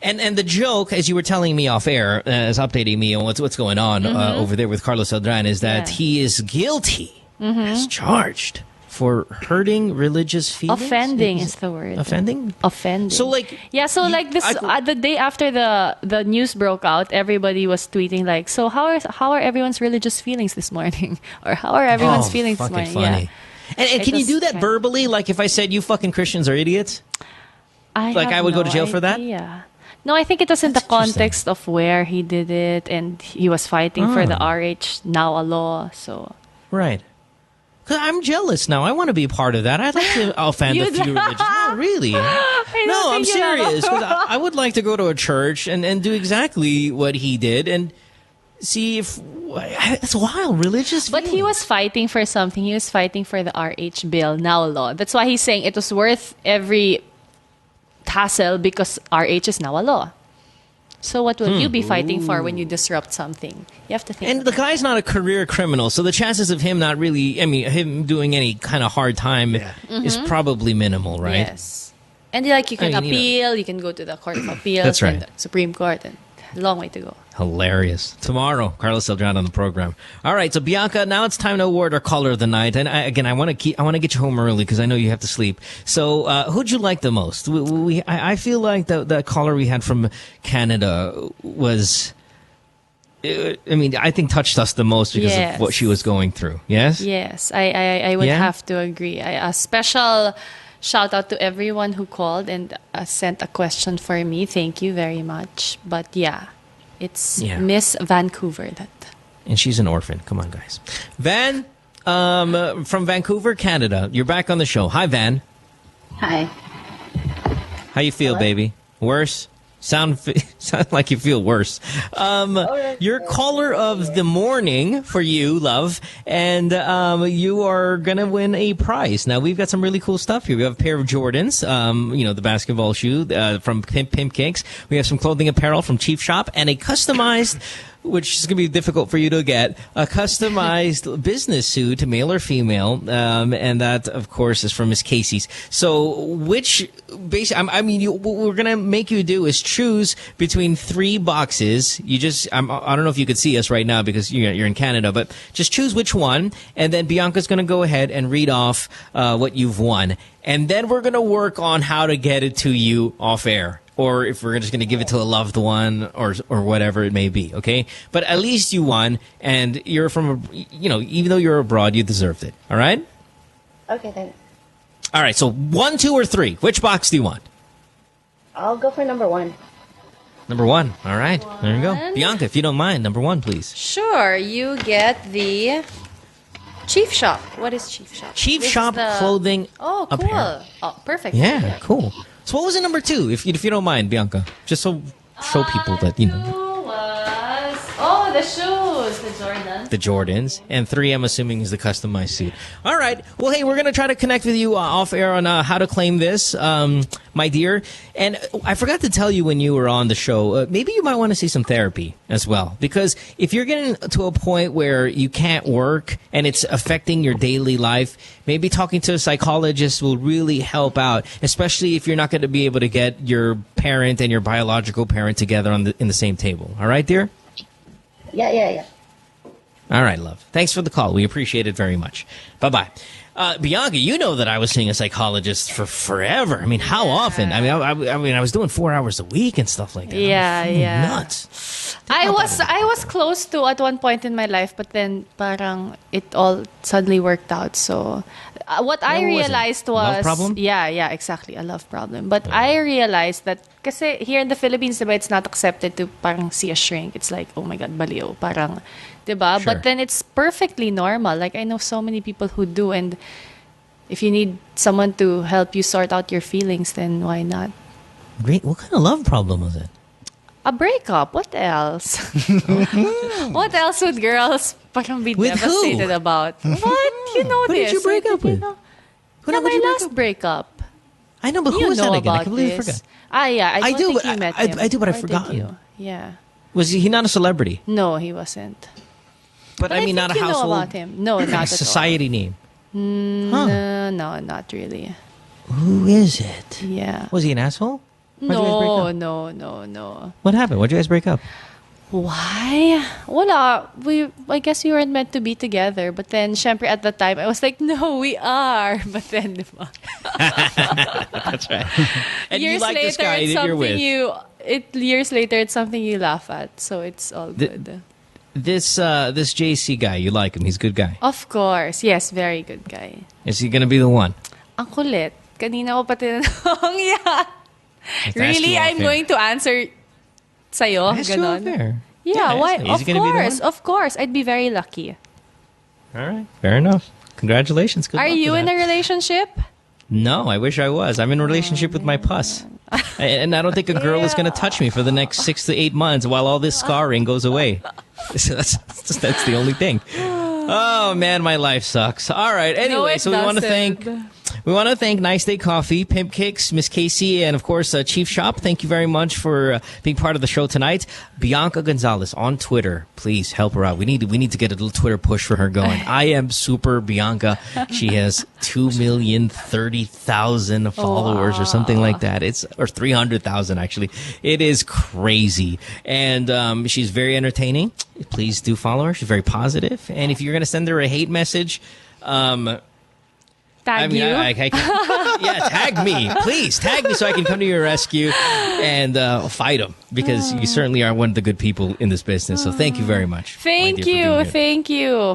And the joke, as you were telling me off air, as updating me on what's going on over there with Carlos Celdran, is that he is guilty. Is charged for hurting religious feelings. Offending is the word. Offending? Offending. So like this the day after the news broke out, everybody was tweeting like, so how are everyone's religious feelings this morning, or how are everyone's feelings this morning? Funny. Yeah. And can you do that verbally? Like if I said you fucking Christians are idiots, I would go to jail for that. Yeah. No, I think it was in the context of where he did it, and he was fighting for the RH now a law. So right. I'm jealous now. I want to be a part of that. I'd like to offend a few religions. No, really. No, I'm serious. 'Cause I would like to go to a church and do exactly what he did and see if... That's wild. Religious But he was fighting for something. He was fighting for the RH bill, now law. That's why he's saying it was worth every hassle because RH is now a law. So what will you be fighting for when you disrupt something? You have to think. And the guy's not a career criminal, so the chances of him not really, him doing any kind of hard time is probably minimal, right? Yes. And you can appeal, you can go to the Court of Appeals, That's right. and the Supreme Court. And long way to go. Hilarious. Tomorrow, Carlos Eldran on the program. All right, so Bianca, now it's time to award our caller of the night. And I want to get you home early because I know you have to sleep. So, who'd you like the most? I feel like the caller we had from Canada was, I think touched us the most because of what she was going through. Yes? Yes, I would have to agree. A special shout out to everyone who called and sent a question for me. Thank you very much. But it's Miss Vancouver. And she's an orphan. Come on, guys. Van, from Vancouver, Canada. You're back on the show. Hi, Van. Hi. How you feel, baby? Worse? Sound like you feel worse. You're caller of the morning for you, love, and you are gonna win a prize. Now we've got some really cool stuff here. We have a pair of Jordans, the basketball shoe from Pimp Cakes. We have some clothing apparel from Chief Shop and a customized, which is going to be difficult for you to get, a customized business suit, male or female, and that, of course, is from Miss Casey's. So, what we're going to make you do is choose between 3 boxes. I don't know if you could see us right now because you're in Canada, but just choose which one, and then Bianca's going to go ahead and read off what you've won. And then we're going to work on how to get it to you off air. Or if we're just going to give it to a loved one or whatever it may be, okay? But at least you won, and you're from, even though you're abroad, you deserved it, all right? Okay, then. All right, so 1, 2, or 3. Which box do you want? I'll go for number 1. Number 1, all right. There you go. Bianca, if you don't mind, number 1, please. Sure, you get the Chief Shop. What is Chief Shop? Chief Shop clothing cool. apparel. Oh, perfect. Yeah, cool. So what was it number 2, if you don't mind, Bianca? Just so show people that, the shoes, the Jordans. The Jordans. And 3, I'm assuming, is the customized suit. All right. Well, hey, we're going to try to connect with you off air on how to claim this, my dear. And I forgot to tell you when you were on the show, maybe you might want to see some therapy as well. Because if you're getting to a point where you can't work and it's affecting your daily life, maybe talking to a psychologist will really help out, especially if you're not going to be able to get your parent and your biological parent together in the same table. All right, dear? Yeah. All right, love. Thanks for the call. We appreciate it very much. Bye-bye. Bianca, you know that I was seeing a psychologist for forever. I mean, how often? I was doing 4 hours a week and stuff like that. Yeah. Nuts. I was close to at one point in my life, but then parang it all suddenly worked out. So what I realized was... Love problem? Yeah, exactly. A love problem. But I realized that kasi here in the Philippines, diba, it's not accepted to parang see a shrink. It's like, oh my God, baliw. Parang, diba? Sure. But then it's perfectly normal. Like, I know so many people who do. And if you need someone to help you sort out your feelings, then why not? Great. What kind of love problem was it? A breakup. What else? What else would girls parang be with devastated who? About? What? You know who this. Who did you break up with? My last breakup. I know, but who was that again? I completely forgot. Yeah. I don't think you met him. I do, but I've Or did forgotten. you? Yeah. Was he not a celebrity? No, he wasn't. But I mean, not a think you household. know about him. No, not at all. Society name. No, not really. Who is it? Yeah. Was he an asshole? Why'd you guys break up? No. What happened? Why'd you guys break up? Why? Wala. I guess we weren't meant to be together. But then, syempre, at the time, I was like, no, we are. But then, diba? That's right. And years you like later, this guy it's that you're with. Years later, it's something you laugh at. So it's all good. This JC guy, you like him. He's a good guy. Of course. Yes, very good guy. Is he going to be the one? Ang kulit. Kanina ko pa tinanong. Yeah. Really? I'm going to answer sa'yo? Ganon? Yeah, why? Of course. I'd be very lucky. All right. Fair enough. Congratulations. Good Are luck you with in that. a relationship? No, I wish I was. I'm in a relationship with my pus. And I don't think a girl is going to touch me for the next 6 to 8 months while all this scarring goes away. So that's the only thing. Oh man, my life sucks. All right. Anyway, it so we want to doesn't. thank Nice Day Coffee, Pimp Kicks, Miss Casey, and of course Chief Shop. Thank you very much for being part of the show tonight. Bianca Gonzalez on Twitter, please help her out. We need to get a little Twitter push for her going. I am super Bianca. She has 2,030,000 followers or something like that. Or 300,000 actually. It is crazy, and she's very entertaining. Please do follow her. She's very positive, and if you're going to send her a hate message, Tag you? Tag me. Please, tag me so I can come to your rescue and fight them, because you certainly are one of the good people in this business. So thank you very much. Thank you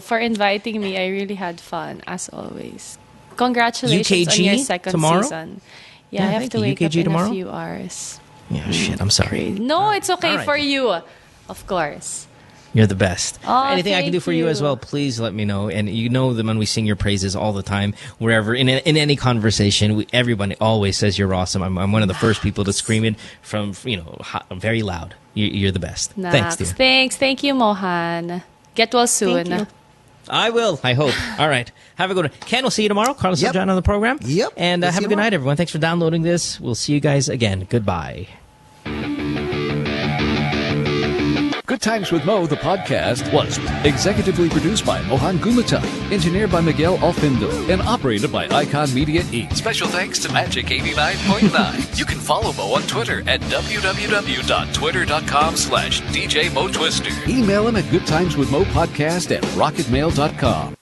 for inviting me. I really had fun, as always. Congratulations on your second tomorrow? season. Yeah, I have to wake up in a few hours. Yeah, shit, I'm sorry. No, it's okay for you. Of course. You're the best. Oh, anything I can do for you as well, please let me know. And you know that when we sing your praises all the time, wherever, in any conversation, everybody always says you're awesome. I'm one of the first people to scream it from, very loud. You're the best. Thanks, dear. Thanks. Thank you, Mohan. Get well soon. Thank you. I will, I hope. All right. Have a good one. Ken, we'll see you tomorrow. Carlos John on the program. Yep. And have a good night, everyone. Thanks for downloading this. We'll see you guys again. Goodbye. Good Times with Mo, the podcast, was executively produced by Mohan Gumata, engineered by Miguel Alfindo, and operated by Icon Media Inc. Special thanks to Magic 89.9. You can follow Mo on Twitter at www.twitter.com/DJ Mo Twister. Email him at goodtimeswithmopodcast@rocketmail.com.